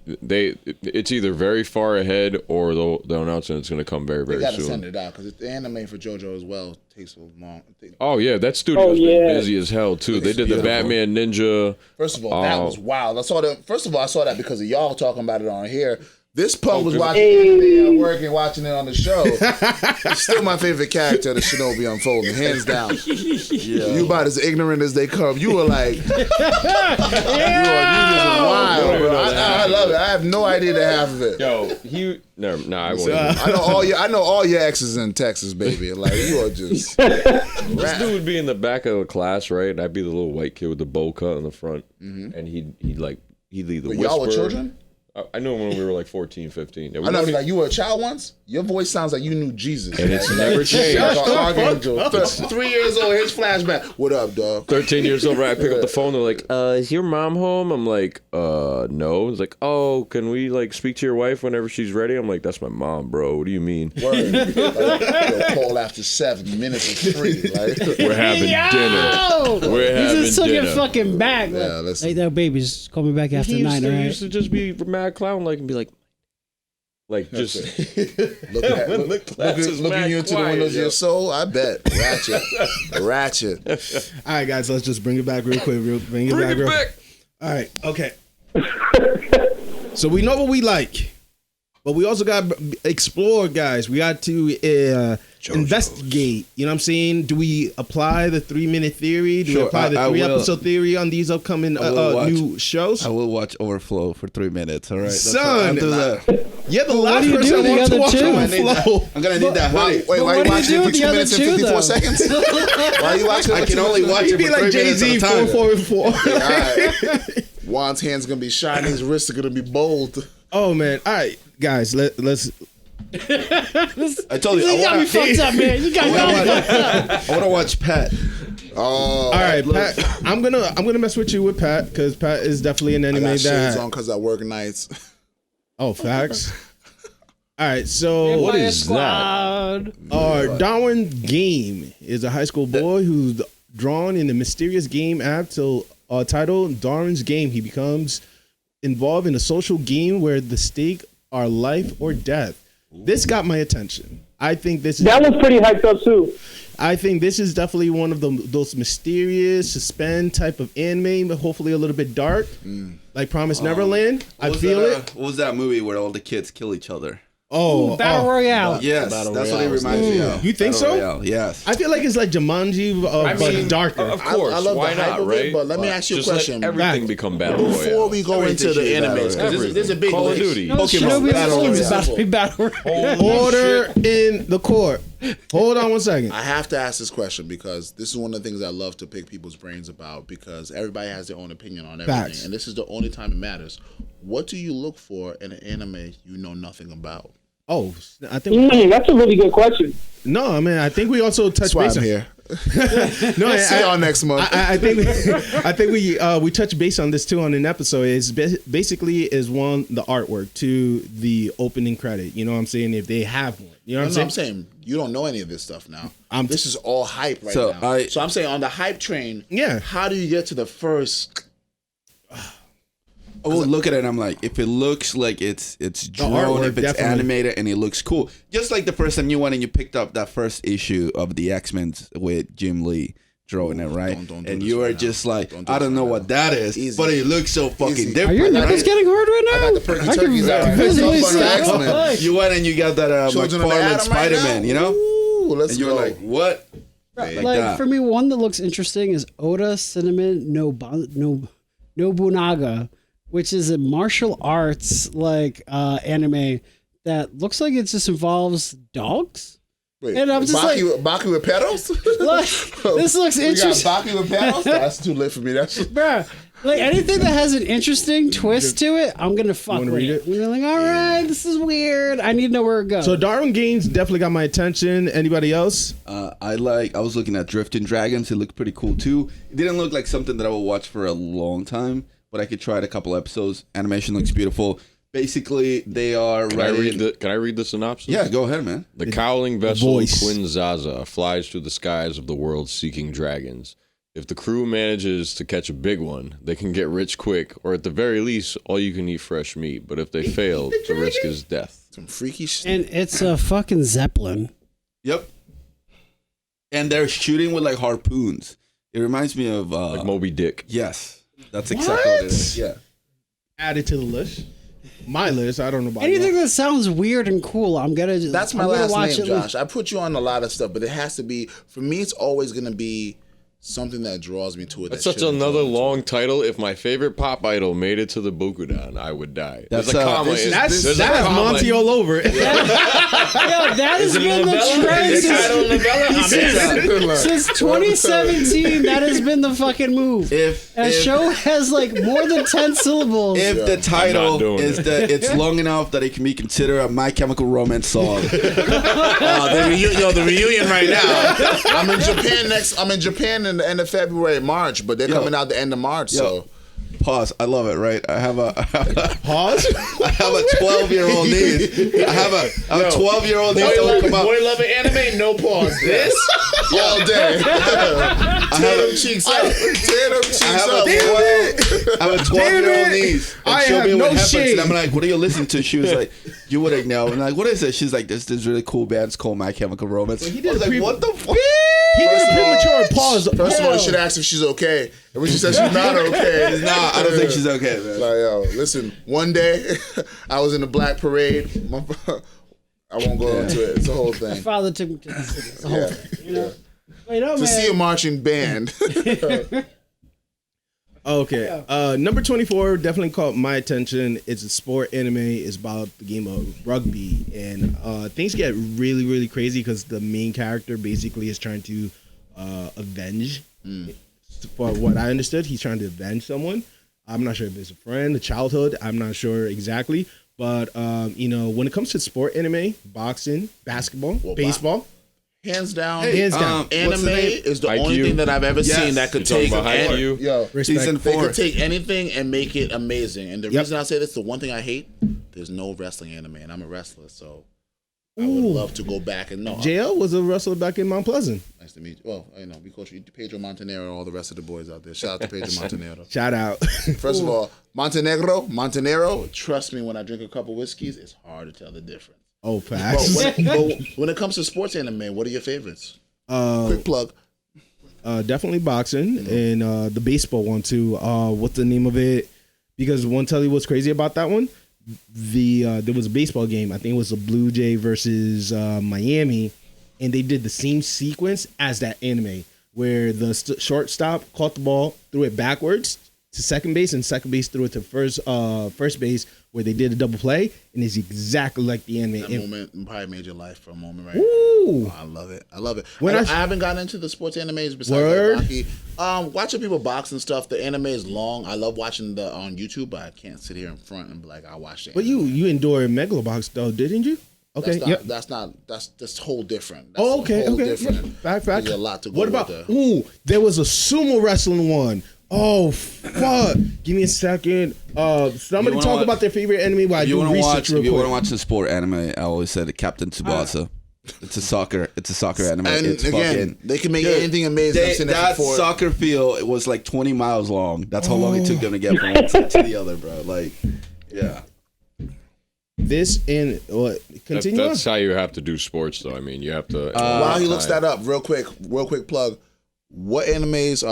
it's either very far ahead or they'll announce it. It's going to come very They very gotta soon. send it out because the anime for JoJo as well takes so long. Oh yeah, that studio's yeah. been busy as hell too. They did the beautiful. Batman Ninja. First of all, that was wild. I saw that because of y'all talking about it on here. This punk was watching anime at work and watching it on the show. It's still my favorite character, the Shinobi Unfolding, hands down. You about as ignorant as they come. You were like, you just wild, bro. I love it. I have no idea the half of it. Yo, I won't. I know all your exes in Texas, baby. Like you are just. This dude would be in the back of the class, right? And I'd be the little white kid with the bow cut in the front, and he'd lead the whisper. Y'all were children? I knew him when we were like 14, 15. Yeah, I know, like you were a child once. Your voice sounds like you knew Jesus, and it's never changed. Like an archangel. 3 years old. Here's flashback. What up, dog? 13 years old, right? I pick up the phone. They're like, "Is your mom home?" I'm like, "No." It's like, "Oh, can we like speak to your wife whenever she's ready?" I'm like, "That's my mom, bro. What do you mean?" Word. Like, call after 7 minutes is free. Like We're having dinner. We're He having just took dinner. it fucking back. Yeah, listen. Hey, that baby, just call me back after He 9, all he right? used to just be mad clown like and be like just looking you into the windows of your soul. I bet ratchet. All right, guys, let's just bring it back real quick. Bring it back. All right, okay. So we know what we like, but we also got to explore, guys. We got to investigate. You know what I'm saying? Do we apply the 3-minute theory? Do we apply the 3-episode theory on these upcoming new shows? I will watch Overflow for 3 minutes. All right, Son, You're the But what last do you person do I with want the to watch other on two? my flow. I'm gonna need that honey. Wait, why are you what do you watching do it with for the 2 other minutes and two, 54 though? seconds? Why are you watching it? I for can 2 only minutes? watch it You'd be for like 3 minutes at Jay-Z, a time. 444. All right. Juan's hand's gonna be shiny. His wrists are gonna be bold. Oh man! All right, guys, let's. I told you. You got me fucked up, man. You got me fucked up. I want to watch Pat. Oh, All right, Pat. I'm gonna mess with you with Pat because Pat is definitely an I anime got shades that. on because I work nights. Oh, facts. All right, so What Vampire is that? Squad. Darwin Game is a high school boy who's drawn in the mysterious game app titled Darwin's Game. He becomes involved in a social game where the stake are life or death. This got my attention. I think this is That was pretty hyped up too. I think this is definitely one of those mysterious suspense type of anime, but hopefully a little bit dark, like Promised Neverland. I feel it. What was that movie where all the kids kill each other? Battle Royale. Yes, Battle that's what Royale it was reminds me of. You think Battle so? Royale, yes. I feel like it's like Jumanji, but darker. Of course, I love why the hype not, of right? it, but let me ask you a Just question. let everything Right. become battle Before royale. we go Everything into the should be battle animes, because there's a big Call of list. Duty. No, Pokemon Shinobi Battle Unfolding is Royale. about to be Battle Royale. Order in the court. Hold on one second. I have to ask this question because this is one of the things I love to pick people's brains about because everybody has their own opinion on everything. Facts. And this is the only time it matters. What do you look for in an anime you know nothing about? Oh, I think That's a really good question. no. I mean, I think we also touched That's why base I'm on here. No, See y'all next month. I think we touched base on this too on an episode. It's basically is one the artwork to the opening credit. You know what I'm saying? If they have one, you know what I'm I'm saying? saying you don't know any of this stuff now. I'm- This is all hype right So now. I- So I'm saying on the hype train, Yeah. how do you get to the first? I will look at it and I'm like, if it looks like it's drawn, artwork, if it's definitely. animated and it looks cool. Just like the first time you went and you picked up that first issue of the X-Men with Jim Lee drawing it, right? Don't do and this you were right now. just like, Don't do I this don't know right what now. that is, Easy. but it looks so fucking Easy. Are different. your nipples right? getting hard right now? I got the perky turkeys out. can Let's visibly talk about see X-Men. it. You went and you got that Children of the McFarlane Atom right Spider-Man, now? you know? Ooh, let's And you were go. like, what? Like, that. for me, one that looks interesting is Oda Cinnamon Nobunaga, which is a martial arts anime that looks like it just involves dogs. Wait, And I'm just Baki with pedals? Like, this looks We got interesting, Baki with pedals? That's too lit for me. That's bruh. Like anything that has an interesting twist to it, I'm gonna fuck wanna with read it. it? I'm gonna be like, all right, this is weird. I need to know where it goes. So Darwin Games definitely got my attention. Anybody else? I was looking at Drifting Dragons. It looked pretty cool too. It didn't look like something that I would watch for a long time, but I could try it a couple episodes. Animation looks beautiful. Basically, they are Can I read the synopsis? Yeah, go ahead, man. The cowling vessel voice. Quinn Zaza flies through the skies of the world seeking dragons. If the crew manages to catch a big one, they can get rich quick, or at the very least, all you can eat fresh meat. But if they fail, the risk is death. some freaky shit. and it's a fucking Zeppelin. Yep. And they're shooting with like harpoons. It reminds me of Like Moby Dick. yes, that's exactly what it What? is. Yeah. Added to the list. My list. I don't know about Anything you. that sounds weird and cool, I'm gonna. That's my I'm gonna last watch name, it. Josh. I put you on a lot of stuff, but it has to be, for me, it's always going to be something that draws me to it. That's that such shouldn't another draw me to long title. If my favorite pop idol made it to the Bokudan, I would die. That's, There's a comma. this is- That's there's a that has comma. Monty all over it. Yo, that has been the trend since 2017. That has been the fucking move. If A show has like more than 10 syllables. if the title doing is it. that it's long enough that it can be considered a My Chemical Romance song. the reunion right now. I'm in Japan in the end of February, March, but they're coming out the end of March. So Pause. I love it. Right. I have a Pause. I have a 12-year-old niece. I have a 12-year-old niece that will come out. loving anime, no pause. This all day. Tear them cheeks up. Tear them cheeks I have up. a 12-year-old niece. And I she'll have be no with headphones, shame. and I'm like, what are you listening to? She was like, you wouldn't know. I'm like, what is it? She's like, this really cool band. It's called My Chemical Romance. I was like, what the fuck? He did a premature pause. First of all, you should ask if she's okay. And when she says she's not okay, Nah, I don't think she's okay, man. Like, yo, listen, one day I was in the black parade. I won't go into it. It's a whole My thing. father took me to the city. It's a whole thing, you know. Wait, no, To man. see a marching band. Okay. Number 24 definitely caught my attention. It's a sport anime. It's about the game of rugby. And things get really, really crazy because the main character basically is trying to avenge. For what I understood, he's trying to avenge someone. I'm not sure if it's a friend, a childhood. I'm not sure exactly. But, when it comes to sport anime, boxing, basketball, baseball. Hands down, Anime is the only thing that I've ever seen that could take Season 4. They could take anything and make it amazing. And the reason I say this, the one thing I hate, there's no wrestling anime, and I'm a wrestler, so I would love to go back and JL was a wrestler back in Mount Pleasant. Nice to meet you. Well, we coach Pedro Montenegro and all the rest of the boys out there. Shout out to Pedro Montenegro. Shout out. First of all, Montenegro. Trust me, when I drink a couple whiskeys, it's hard to tell the difference. Oh, facts. But when it comes to sports anime, what are your favorites? Quick plug. Definitely boxing and the baseball one too. What's the name of it? Because one tell you what's crazy about that one. There was a baseball game. I think it was the Blue Jay versus Miami, and they did the same sequence as that anime where the shortstop caught the ball, threw it backwards to second base, and second base threw it to first base, where they did a double play, and it's exactly like the anime. That moment probably made your life for a moment, right? Woo! I love it. I haven't gotten into the sports animes besides like Rocky. Watching people box and stuff. The anime is long. I love watching on YouTube, but I can't sit here in front and be like, I watch it. But you endured Megalobox though, didn't you? Okay, that's whole different. Different. Fact. There's a lot to go. What about? There was a sumo wrestling one. Oh fuck! Give me a second. Somebody talk about their favorite anime while I do research real quick. If you want to watch the sport anime, I always said Captain Tsubasa. It's a soccer anime. And it's again, they can make anything amazing. That soccer field, it was like 20 miles long. That's how long it took them to get from one side to the other, bro. Like, yeah. This and continue. That's how you have to do sports, though. I mean, you have to. While he looks that up, real quick plug. What animes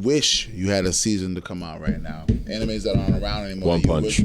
wish you had a season to come out right now? Animes that aren't around anymore. One Punch.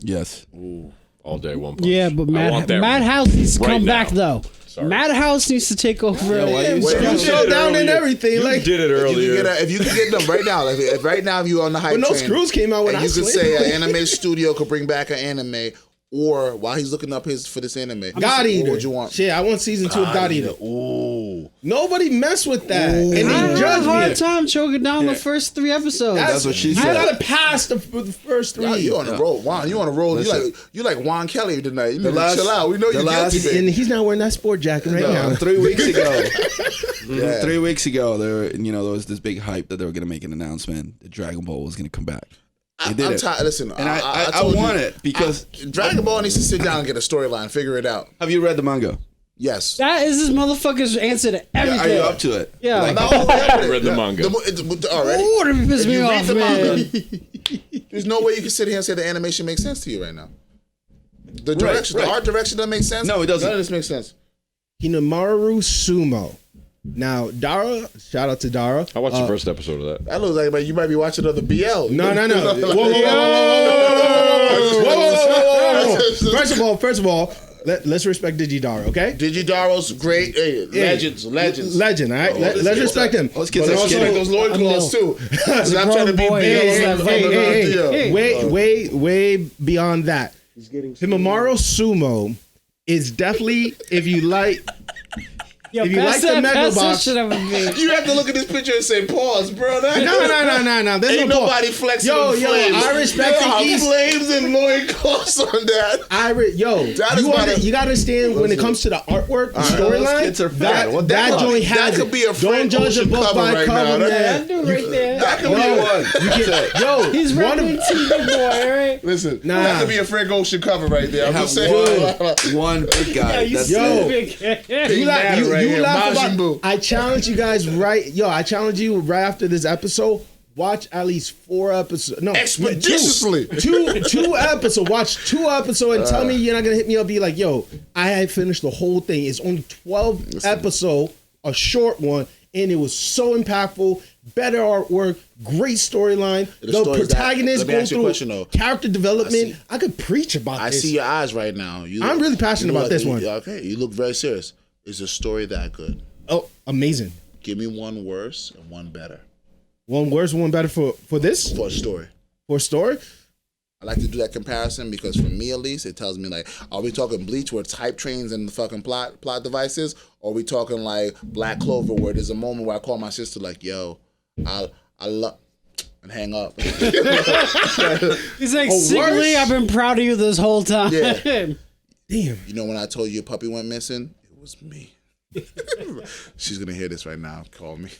Yes. Ooh, all day One Punch. Yeah, but Madhouse needs to come back though. Sorry. Madhouse needs to take over. You shut down and everything. You did it earlier. If you could get them right now, if right now you're on the hype but no train, Screws came out when and you could say an anime studio could bring back an anime. Or while he's looking up for this anime, God Eater. What would you want? Shit, I want season 2 of God Eater. Ooh, nobody mess with that. Ooh. And I they had a hard me. time choking down the first 3 episodes. That's what she said. I gotta pass the first 3. You on a roll, Juan? You on a roll? You like Juan Kelly tonight? You need to chill out. We know you're guilty, and he's not wearing that sport jacket right now. 3 weeks ago. 3 weeks ago, there was this big hype that they were gonna make an announcement that Dragon Ball was gonna come back. I'm tired. Listen, and I want it because Dragon Ball needs to sit down and get a storyline, figure it out. Have you read the manga? Yes. That is this motherfucker's answer to everything. Are you up to it? Yeah. I read the manga. Already? Ooh, that pissed me off, man. There's no way you can sit here and say the animation makes sense to you right now. The direction, the art direction doesn't make sense? No, it doesn't. None of this makes sense. Hinamaru Sumo. Now, Dara, shout out to Dara. I watched the first episode of that. That looks like you might be watching other BL. No. Whoa. First of all, let's respect Digidara, okay? Digidaro's great. Hey, legend, all right? Let's respect him. Let's get also like those loincloths too. I'm trying to be way beyond that. Himamaru Sumo is definitely, if you like the Megalobox, you have to look at this picture and say, pause, bro. No. There's ain't nobody flexing. Yo, I respect the East. Flames and loincloths on that. You gotta understand when it comes to the artwork, the storyline, that joint has that could be a don't judge a book by right cover, now. man. That could be one. He's rapping TV boy, right? Listen, that could be a Frank Ocean cover right there. I'm just saying. One big guy. You laugh about. I challenge you guys I challenge you right after this episode. Watch at least 4 episodes. No, expeditiously. Two episodes. Watch 2 episodes and tell me you're not gonna hit me up. Be like, yo, I had finished the whole thing. It's only 12 episodes, a short one, and it was so impactful. Better artwork, great storyline. The protagonist going through character development. I could preach about this. I see your eyes right now. I'm really passionate about this one. Okay, you look very serious. Is the story that good? Oh, amazing. Give me one worse and one better. One worse, one better for this? For a story. For story? I like to do that comparison because for me at least, it tells me like, are we talking Bleach where it's hype trains and the fucking plot devices? Or are we talking like Black Clover where there's a moment where I call my sister like, yo, I love, and hang up. He's like, secretly, I've been proud of you this whole time. Yeah. Damn. You know when I told you your puppy went missing? It was me. She's gonna hear this right now. Call me.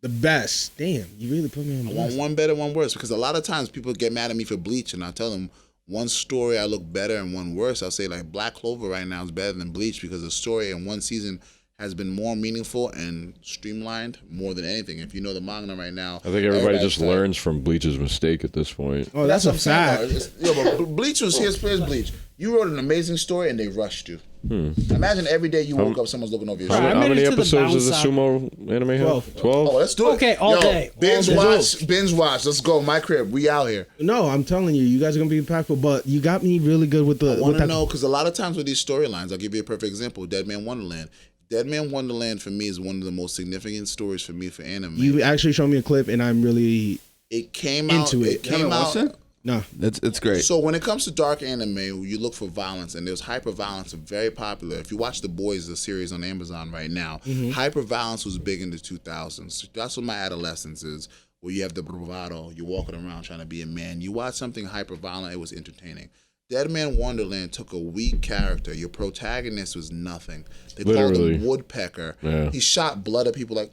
The best. Damn, you really put me on the I want list. one better, one worse. Because a lot of times people get mad at me for Bleach, and I tell them one story I look better and one worse. I'll say like Black Clover right now is better than Bleach because the story in one season has been more meaningful and streamlined more than anything. If you know the manga right now, I think everybody just learns from Bleach's mistake at this point. Oh, that's a what I'm saying, fact. though. But Bleach was here's Bleach. You wrote an amazing story and they rushed you. Imagine every day you woke up, someone's looking over your shoulder. How many it to the episodes does the bounce sumo anime have? 12? Oh, let's do it. Okay, all day. Binge All day. watch. Binge watch. Let's go. My crib. We out here. No, I'm telling you, you guys are gonna be impactful. But you got me really good with the. I want with to that. know because a lot of times with these storylines, I'll give you a perfect example. Dead Man Wonderland. Dead Man Wonderland for me is one of the most significant stories for me for anime. You actually showed me a clip, and I'm really It came out. into it. It came out. no. It's great. So when it comes to dark anime, you look for violence, and there's hyper violence, very popular. If you watch The Boys, the series on Amazon right now, hyper violence was big in the 2000s. That's what my adolescence is, where you have the bravado, you're walking around trying to be a man. You watch something hyper violent, it was entertaining. Dead Man Wonderland took a weak character. Your protagonist was nothing. They called him Woodpecker. Yeah. He shot blood at people like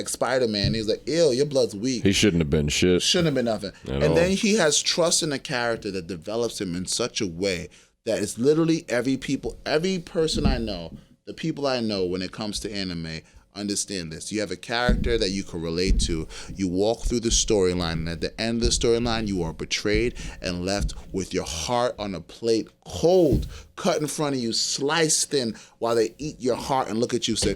Spider-Man. He was like, ew, your blood's weak. He shouldn't have been shit. Shouldn't have been nothing. And then he has trust in a character that develops him in such a way that it's literally every person I know, the people I know when it comes to anime, understand this. You have a character that you can relate to. You walk through the storyline, and at the end of the storyline, you are betrayed and left with your heart on a plate, cold, cut in front of you, sliced thin, while they eat your heart and look at you and say,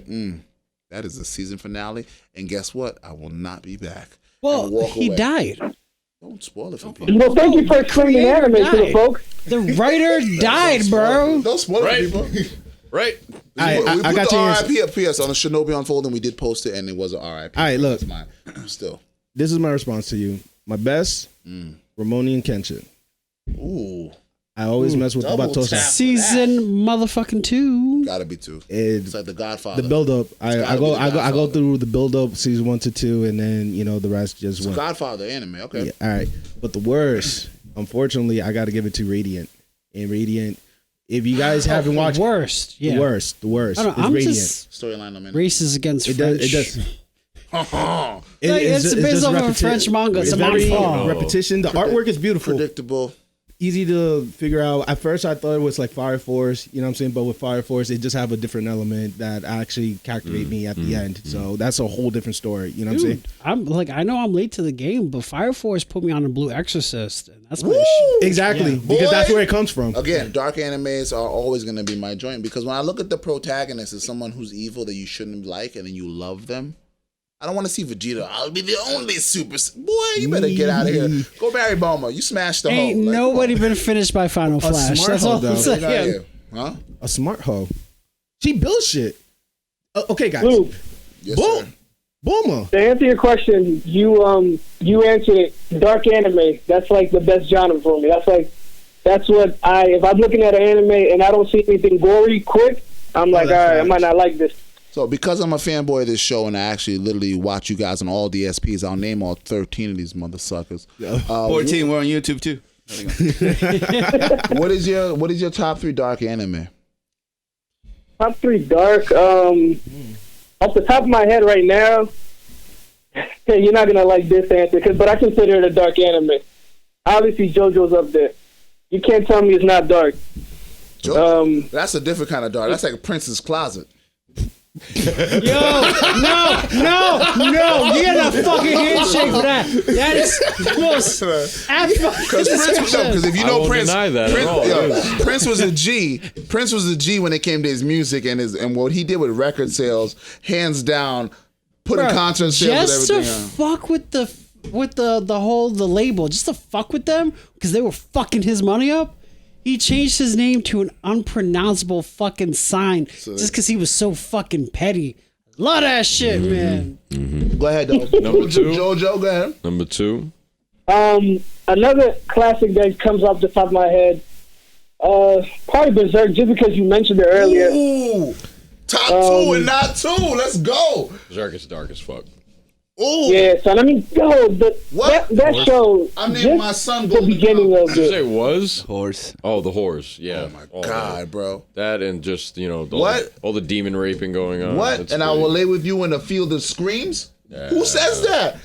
that is the season finale. And guess what? I will not be back. Well, he away. died. Don't spoil it for people. Well, thank you for explaining anime to the folks. The writer died, bro. Don't spoil it for people. Right. I We put got the your answer. RIP up here. So on the Shinobi Unfolding, we did post it, and it was an RIP. All right, look. That's mine. Still. This is my response to you. My best, Ramoni and Kenshin. Ooh. I always mess with the double Batosa. tap. Season motherfucking 2. Gotta be two. It's It's like The Godfather. the build up. I gotta go be the I go Godfather. through the build up season 1 to 2, and then the rest just It's went. Godfather anime. Okay. Yeah, all right. But the worst, unfortunately, I got to give it to Radiant. And Radiant, if you guys haven't watched Worst. Yeah. the worst I don't know, is I'm Radiant. just Storyline I'm in. racist against It French. does. It's based just off of a repeti- French manga. It's a very manga. repetition. The artwork is beautiful. Predictable. Easy to figure out. At first, I thought it was like Fire Force, you know what I'm saying? But with Fire Force, they just have a different element that actually captivate me at the end. So that's a whole different story, you know what I'm saying? Dude, I'm like, I know I'm late to the game, but Fire Force put me on a Blue Exorcist, and that's my Woo! shit. Exactly, Yeah. because Boy. that's where it comes from. Again, dark animes are always going to be my joint because when I look at the protagonist as someone who's evil that you shouldn't like and then you love them, I don't want to see Vegeta. I'll be the only super. Boy, you better get out of here. Go Barry Boma. You smashed the Ain't hoe. Like, nobody been finished by Final Flash. smart That's all hoe, I'm though. Get out of saying. here. Huh? A smart hoe. She builds shit. Okay, guys. Luke, Yes, sir. Bulma. to answer your question, you answered it. Dark anime. That's like the best genre for me. That's what if I'm looking at an anime and I don't see anything gory quick, I'm like, all that's right, I facts. might not like this. So because I'm a fanboy of this show and I actually literally watch you guys on all DSPs, I'll name all 13 of these motherfuckers. 14. We're on YouTube too. What is your top 3 dark anime? Top 3 dark. Off the top of my head right now, hey, you're not gonna like this answer, but I consider it a dark anime. Obviously, JoJo's up there. You can't tell me it's not dark. That's a different kind of dark. That's like Prince's Closet. Yo, no, you get a fucking handshake for that. That is the most Because if you I know won't Prince, deny that at all. Prince was a G. Prince was a G when it came to his music and what he did with record sales, hands down, putting concert sales just with to everything. fuck with the label, just to fuck with them because they were fucking his money up. He changed his name to an unpronounceable fucking sign just because he was so fucking petty. Love that shit, man. Go ahead, though. Number two. Jojo, go ahead. Number 2. Another classic that comes off the top of my head, probably Berserk, just because you mentioned it earlier. Ooh, top 2 and not 2. Let's go. Berserk is dark as fuck. Ooh. Yeah, son. I mean, yo, that show. I'm naming my son the beginning of Did you say it. was? Horse. Oh, the horse. Yeah. Oh my God, bro. That and just, What? all the demon raping going on. What? That's And I great. will lay with you in a field of screams? Yeah. Who says that?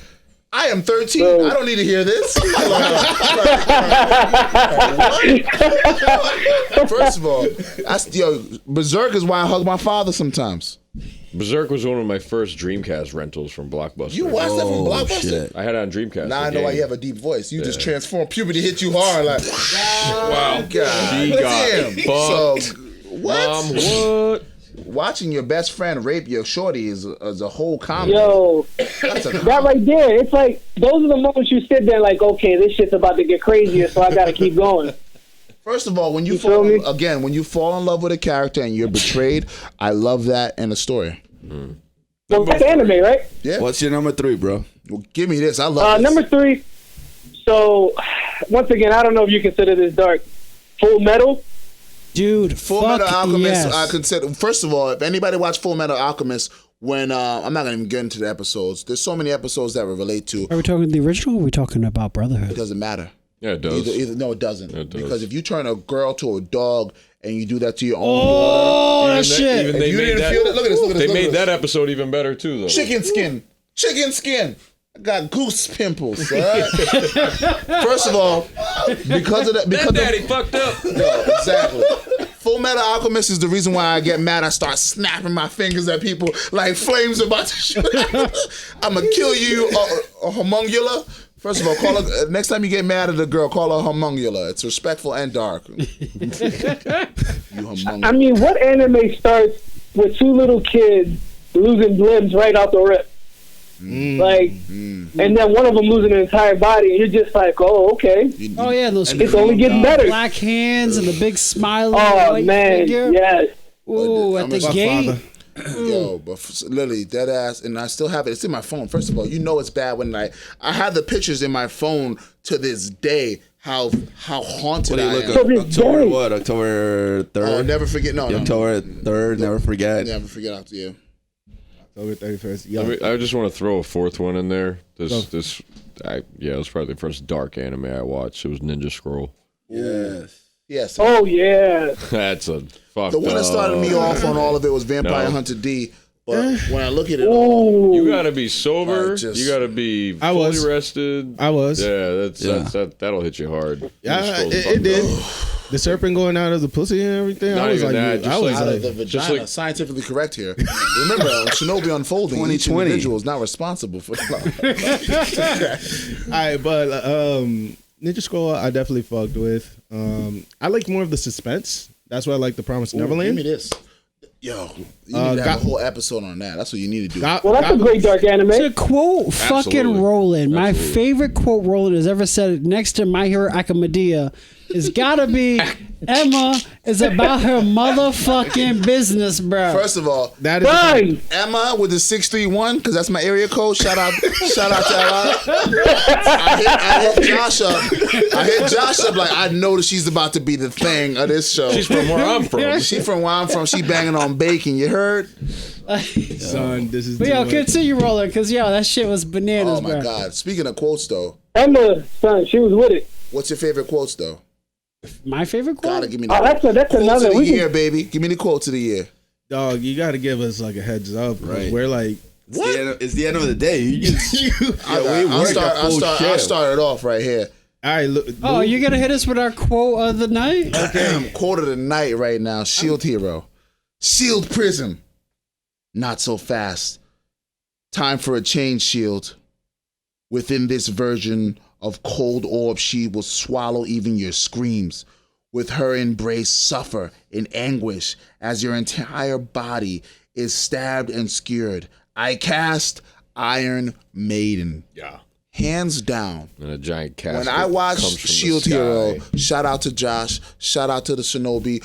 I am 13. Bro. I don't need to hear this. First of all, Berserk is why I hug my father sometimes. Berserk was one of my first Dreamcast rentals from Blockbuster. You watched that from Blockbuster? Shit. I had it on Dreamcast. Now the I know why game. you have a deep voice. You just transform. Puberty hit you hard. Like, Wow. God. She got Damn. fucked. So, what? Mom, what? Watching your best friend rape your shorty is a whole comedy. Yo, That's a that right there. It's like those are the moments you sit there like, okay, this shit's about to get crazier, so I gotta keep going. First of all, when you You fall feel me? again, when you fall in love with a character and you're betrayed, I love that in a story. Well, that's anime, right? Yeah. What's your number 3, bro? Well, give me this. I love this. Number 3. So, once again, I don't know if you consider this dark. Full Metal. Dude, Full fuck Metal Alchemist. yes. I consider. First of all, if anybody watched Full Metal Alchemist, when I'm not gonna even get into the episodes. There's so many episodes that we relate to. Are we talking the original or are we talking about It Brotherhood? doesn't matter. Yeah, it does. No, it doesn't. It does. Because if you turn a girl to a dog and you do that to your own Oh, that shit. Even they you made didn't that. feel it? Look at this, look at this, They look at made this. that episode even better too, though. Chicken skin. I got goose pimples. All right? First of all, because of that, because Daddy fucked up. No, exactly. Full Metal Alchemist is the reason why I get mad. I start snapping my fingers at people like flames about to shoot. I'm gonna kill you, a homungula. First of all, call her, next time you get mad at a girl, call her homungula. It's respectful and dark. You homungula. I mean, what anime starts with 2 little kids losing limbs right out the rip? And then one of them losing an entire body, and you're just like, oh, okay. Oh yeah, those It's only getting better. black hands and the big smile. Oh, man, yes. Ooh, at I'm the a gate. Yo, but literally, dead ass, and I still have it. It's in my phone. First of all, you know it's bad when I have the pictures in my phone to this day. How haunted What do you I look am. up? So this October day- what? October 3rd? Oh, never forget. No, October 3rd, never forget. Never forget after you. October 31st. Yo, I just want to throw a fourth one in there. It was probably the first dark anime I watched. It was Ninja Scroll. Yes. Yes. Oh, yeah. That's a fuck. The one that started me off on all of it was Vampire No. Hunter D. But when I look at it all, Ooh. You gotta be sober. Just- You gotta be I fully was. rested. I was. Yeah, that'll hit you hard. Yeah, Ninja Scroll's it fucked did. up. The serpent going out of the pussy and everything. Not I was even like, that, just I was like- out like, of the just vagina, like- scientifically correct here. Remember, Shinobi Unfolding, each 2020. individual is not responsible for all right, but Ninja Scroll, I definitely fucked with. I like more of the suspense. That's why I like The Promised Give me Neverland. this. Yo, you need to have a whole episode on that. That's what you need to do. Well, that's a great dark anime. To quote fucking Absolutely. Roland, my Absolutely. favorite quote Roland has ever said next to My Hero Academia is gotta be Emma is about her motherfucking business, bro. First of all, That is Done. Emma with the 631, because that's my area code. Shout out to Ella. I hit Josh up. I hit Josh up like I know that she's about to be the thing of this show. She's from where I'm from. She from where I'm from. She banging on bacon. You heard? son. This is. But too yo, much. continue rolling, cause yo, that shit was bananas, Oh my bro. God. Speaking of quotes though, Emma, son, she was with it. what's your favorite quotes though? My favorite quote. Gotta give me Oh, that's quotes another. of the We year, can, baby. Give me the quotes of the year. Dog, you got to give us like a heads up. 'Cause Right. We're like, It's the end of the day. You just, I'll start it off right here. all right, look. Oh, you gonna hit us with our quote of the night? Quote of the night right now. Shield Hero. Shield Prism. Not so fast. Time for a change, Shield. Within this version of Cold Orb, she will swallow even your screams. With her embrace, suffer in anguish as your entire body is stabbed and skewered. I cast Iron Maiden. Yeah. hands down. And a giant casket. When I watched comes from Shield the sky. Hero, shout out to Josh, shout out to the Shinobi,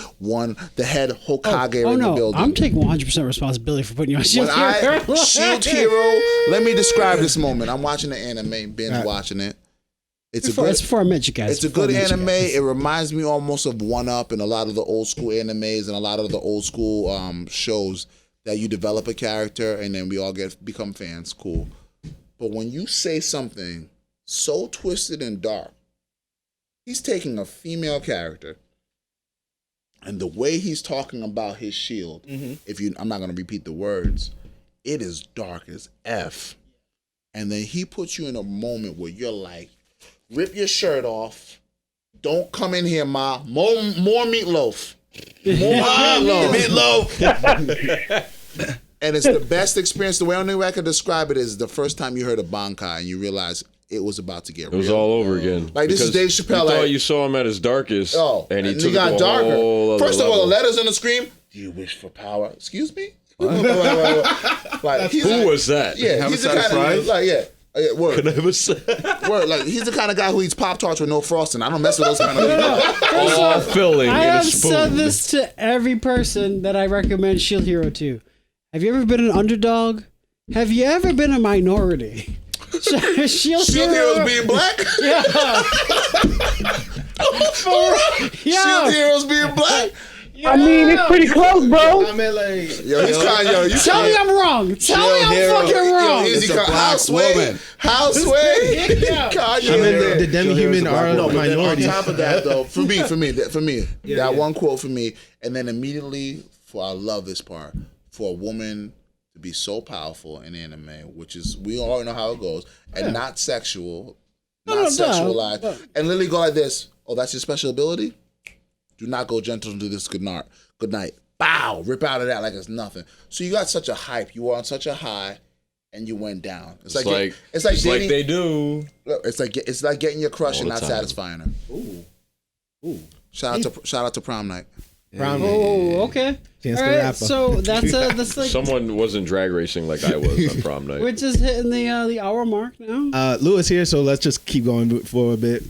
the head Hokage in the building. I'm taking 100% responsibility for putting you on Shield When Hero. Shield Hero, let me describe this moment. I'm watching the anime, binge watching it. It's before I met you guys. It's a good anime. It reminds me almost of One Up and a lot of the old school animes and a lot of the old school shows that you develop a character and then we all become fans. Cool. But when you say something so twisted and dark, he's taking a female character and the way he's talking about his shield, I'm not going to repeat the words, it is dark as F. And then he puts you in a moment where you're like, rip your shirt off. Don't come in here, Ma. More meatloaf. More meatloaf. And it's the best experience. The way only way I can describe it is the first time you heard a Bankai and you realize it was about to get real. It was all over again. Like, this is Dave Chappelle. You thought you saw him at his darkest. And he took got it to a darker. whole other First of all, level. the letters on the screen. Do you wish for power? Excuse me? Like, Who was that? Yeah, he's the kind of, like, word. Could I have said? Word, like, he's the kind of guy who eats Pop-Tarts with no frosting. I don't mess with those kind of people. All filling I in a have spoon. said this to every person that I recommend Shield Hero to. Have you ever been an underdog? Have you ever been a minority? Shield Heroes being black? Yeah. Shield Heroes being black? I mean, it's pretty close, bro. I mean, like, Yo, he's kind of, Tell me I'm wrong. Tell me I'm fucking wrong. It's a black woman. Houseway. the demi-human are No, but then on minorities. top of that, though, for me, that one quote for me, and then immediately, I love this part, for a woman to be so powerful in anime, which is, we all know how it goes, and not sexual, not sexualized, and literally go like this, oh, that's your special ability? Do not go gentle into this good night. Bow, rip out of that like it's nothing. So you got such a hype, you were on such a high, and you went down. It's like they do. Look, it's like getting your crush All and the not time. satisfying her. Ooh. Shout out to prom night. Oh, okay. Chance All the right, Rapper. so that's like Someone wasn't drag racing like I was on prom night. we're just hitting the hour mark now. Lewis here, so let's just keep going for a bit.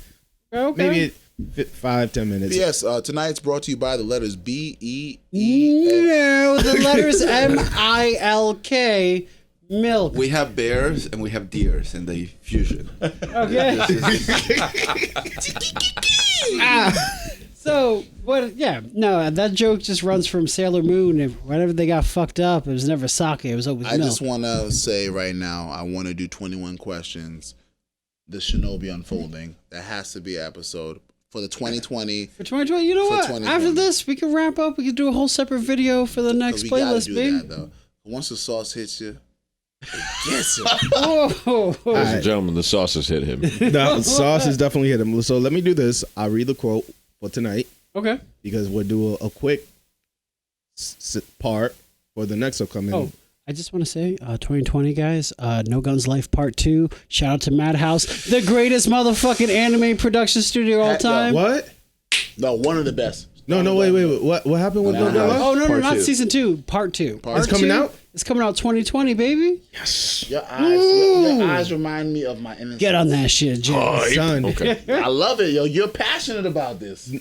Okay. Maybe 5-10 minutes. Yes, tonight's brought to you by the letters B-E-E. No, the letters M-I-L-K. Milk. We have bears and we have deers in the fusion. Okay. So what? Yeah, no, that joke just runs from Sailor Moon. If whenever they got fucked up, it was never sake. It was always I milk. just want to say right now, I want to do 21 questions. The Shinobi Unfolding. That has to be an episode for the 2020. For 2020, you know For what? 2020. After this, we can wrap up. We can do a whole separate video for the next We gotta playlist, do baby. that though. Once the sauce hits you, it gets you. Oh, Ladies and gentlemen, the sauces hit him. The sauce is definitely hit him. So let me do this. I'll read the quote for tonight okay. because we'll do a quick part for the next upcoming. Oh, I just want to say, 2020 guys, No Guns Life Part 2. Shout out to Madhouse, the greatest motherfucking anime production studio of all time. What? No, one of the best. No, wait. What happened with No Gun Life? Oh, no, Part not 2. season 2, Part 2. It's coming two, out? It's coming out 2020, baby. Your eyes remind me of my innocence. Get on that shit, Jay. Son. Okay. I love it, yo. You're passionate about this.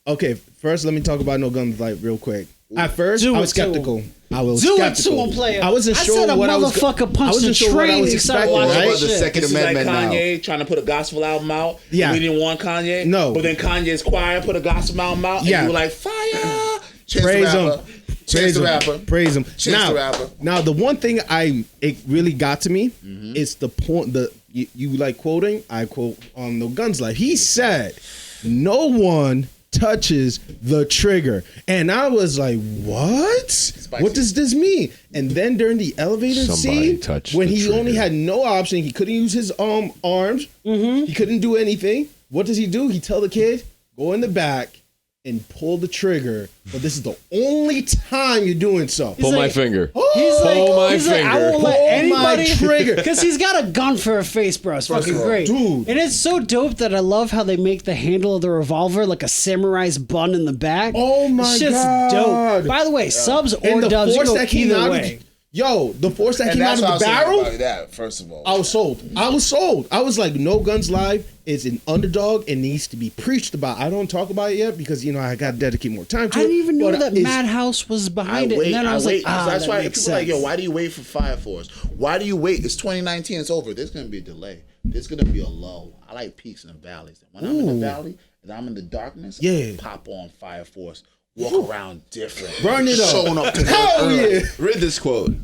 Okay, first let me talk about No Guns Life real quick. At first, Do I it was to skeptical. I was Do skeptical. it to him, player. I wasn't sure said a what I was. motherfucker punched I wasn't a sure what I train was and started expecting. watching Right? About the shit. Second This is like Amendment now. Kanye trying to put a gospel album out. Yeah. We didn't want Kanye. No. But then Kanye's choir put a gospel album out. Yeah. And you were like, fire. Chance Praise the him. Rapper. Chance the Rapper. Praise him. Chance the Rapper. Now the one thing it really got to me is the point. You like quoting. I quote on No Guns Life. He said, "No one touches the trigger," and I was like, "What? What does this mean?" And then during the elevator Somebody scene, touched when the he only trigger. had no option, he couldn't use his arms. He couldn't do anything. What does he do? He tell the kid, "Go in the back and pull the trigger." But this is the only time you're doing so. Pull my finger. He's like, Pull my he's like, I finger. won't let Pull my anybody trigger. because he's got a gun for a face, bro. It's fucking of all, great, dude. And it's so dope that I love how they make the handle of the revolver like a samurai's bun in the back. Oh my Shit's God. dope. By the way, subs or And the dubs, you force go that came either out, way. Yo, the force that And came out that's of what the I was saying barrel. about that, first of all. I was sold. I was like, No Guns Live is an underdog and needs to be preached about. I don't talk about it yet because I got to dedicate more time to it. I didn't even know but that it's- Madhouse was behind it. And then I was like, that's that why makes people are like, sense. yo, why do you wait for Fire Force? Why do you wait? It's 2019. It's over. There's gonna be a delay. There's gonna be a lull. I like peaks and valleys. When I'm in the valley and I'm in the darkness, I pop on Fire Force. Walk around different. Burn it up. Showing up to Hell yeah. Read this quote.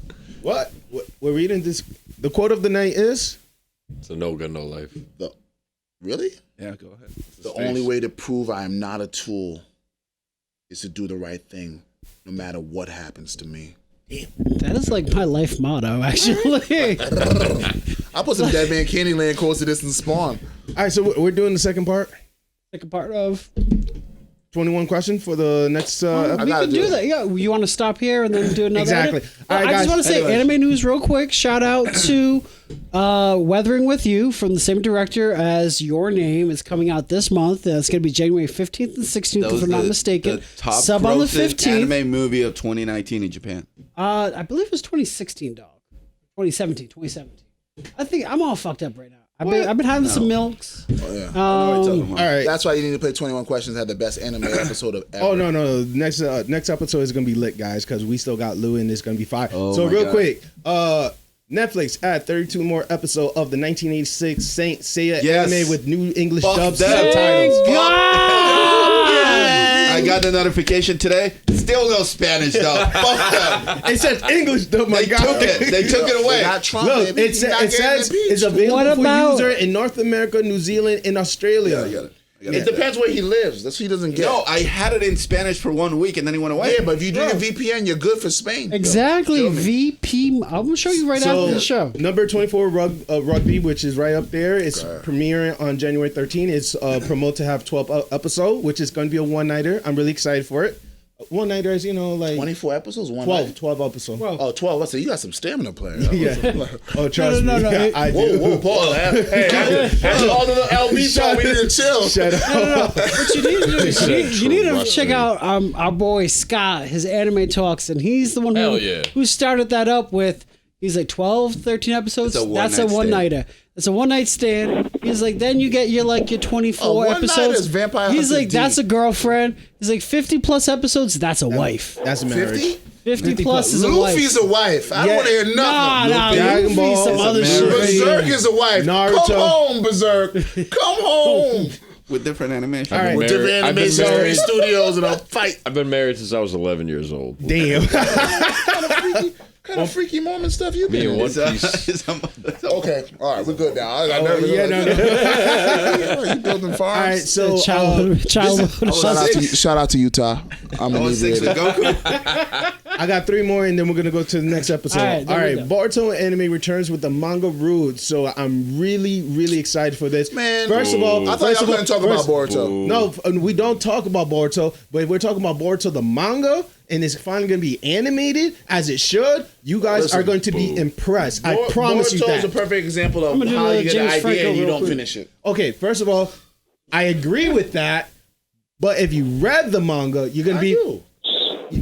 What? We're reading this. The quote of the night is? It's a no gun, no life. Really? Yeah, go ahead. The only way to prove I am not a tool is to do the right thing, no matter what happens to me. That is like my life motto, actually. I put some Dead Man Candyland quotes to this in Spawn. All right, so we're doing the second part. Second part of. 21 question for the next We episode. can do that. Yeah, you want to stop here and then do another? Exactly. edit? All right, I just guys. want to say Anyways. anime news real quick. Shout out to Weathering with You from the same director as Your Name. It's coming out this month. It's going to be January 15th and 16th, That if was I'm not the mistaken. top Sub on the grossing 15th. anime movie of 2019 in Japan. I believe it was 2016, dog. 2017. I think I'm all fucked up right now. I've been having some milks. Oh, yeah. All right. That's why you need to play 21 Questions. Had the best anime episode of ever. Oh no! Next episode is gonna be lit, guys, because we still got Lou and it's gonna be fire. Oh, so my real God. quick, Netflix add 32 more episodes of the 1986 Saint Seiya Yes. anime with new English Fuck dub that. subtitles. I got the notification today. Still no Spanish though. Fuck them. It says English dub. My They God, took it. They took it away. They got Trump, Look, baby. it says it's What available for about- user in North America, New Zealand, and Australia. I got it. It depends where he lives. That's what he doesn't get. No, I had it in Spanish for 1 week and then he went away. Yeah, but if you do your VPN, you're good for Spain. Exactly. VP. I'm going to show you right after the show. Number 24 rugby, which is right up there. It's premiering on January 13th. It's promoted to have 12 episode, which is going to be a one-nighter. I'm really excited for it. One-nighter is, 24 episodes? 12 episodes. Oh, 12. I said, you got some stamina player. Yeah. Oh, trust No, me. no, Yeah, I do. Whoa, Paul. Hey, after all the little LB talk, we need to chill. Shut up. What you need to do is you need to check out our boy Scott, his anime talks, and he's the one Hell yeah. who started that up with. He's like 12, 13 episodes. It's a That's a one-night one-nighter. It's a one-night stand. He's like, then you get your 24 one-nighter episodes. is Vampire He's Hunter like, D. that's a girlfriend. He's like 50 plus episodes. That's a wife. That's marriage. 50? 50 plus is a wife. Luffy's a wife. I don't want to hear nothing. Nah, Dragon Ball Luffy's some is a other marriage. shit. Berserk is a wife. Naruto. Come home, Berserk. Come home. With different animation. All right. With different I've been animation married. studios and a fight. I've been married since I was 11 years old. Damn. Kind of freaky moment stuff you Me been and in. One Piece. Okay, all right, we're good now. I got nervous. yeah, no. You building farms? All right, so Childhood. Shout out to Utah. I'm I was 6 with Goku. I got 3 more, and then we're gonna go to the next episode. All right, All there right, we go. Boruto anime returns with the manga route, so I'm really excited for this. Man, first of all, I thought y'all couldn't talk about Boruto. No, we don't talk about Boruto, but we're talking about Boruto the manga, and it's finally going to be animated as it should. You guys Listen, are going to be impressed. I promise you Boruto is that. a perfect example of gonna do how the you get an James idea Franco and you real don't quick. finish it. Okay, first of all, I agree with that, but if you read the manga, you're going to be. do.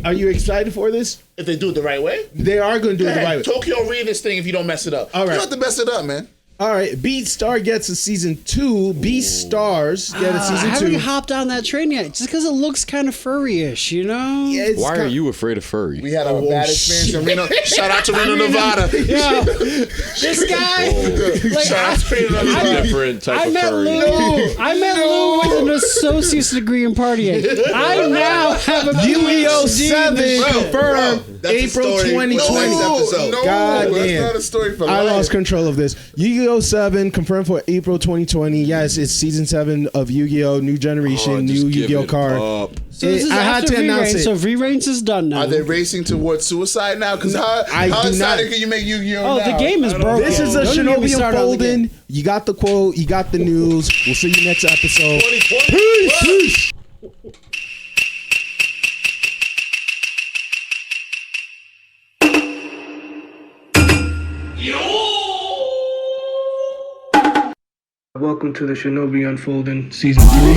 Are you excited for this? If they do it the right way. They are going to do it the right way. Tokyo, read this thing if you don't mess it up. All right. You don't have to mess it up, man. All right, Beat Star gets a season 2. Beast Stars get a I season haven't 2. hopped on that train yet, just because it looks kind of furry-ish, you know? Yeah, it's Why are kind- you afraid of furry? We had a bad experience in Reno. Shout out to Reno, Nevada. Yo, this guy, like, Shout out to Reno, Nevada. Different type I of met furry. Lou. I met Lou with an associate's degree in partying. I now have a Yu-Gi-Oh! PhD. 7 confirmed that's a April story for 2020. next episode. No, God that's damn. not a story for I life. lost control of this. Yu-Gi-Oh! 7 confirmed for April 2020. Yes, it's season 7 of Yu-Gi-Oh! New generation, Just new give Yu-Gi-Oh! it card. up. So this is I had after to announce V-Reigns, it. so V-Reigns is done now. Are they racing towards suicide now? Because how I do excited not- can you make Yu-Gi-Oh! Oh, now? the game is broken. This is a Don't even get me Shinobi started on the game. Unfolding. You got the quote. You got the news. We'll see you next episode. 2020. Peace. Welcome to the Shinobi Unfolding Season 3.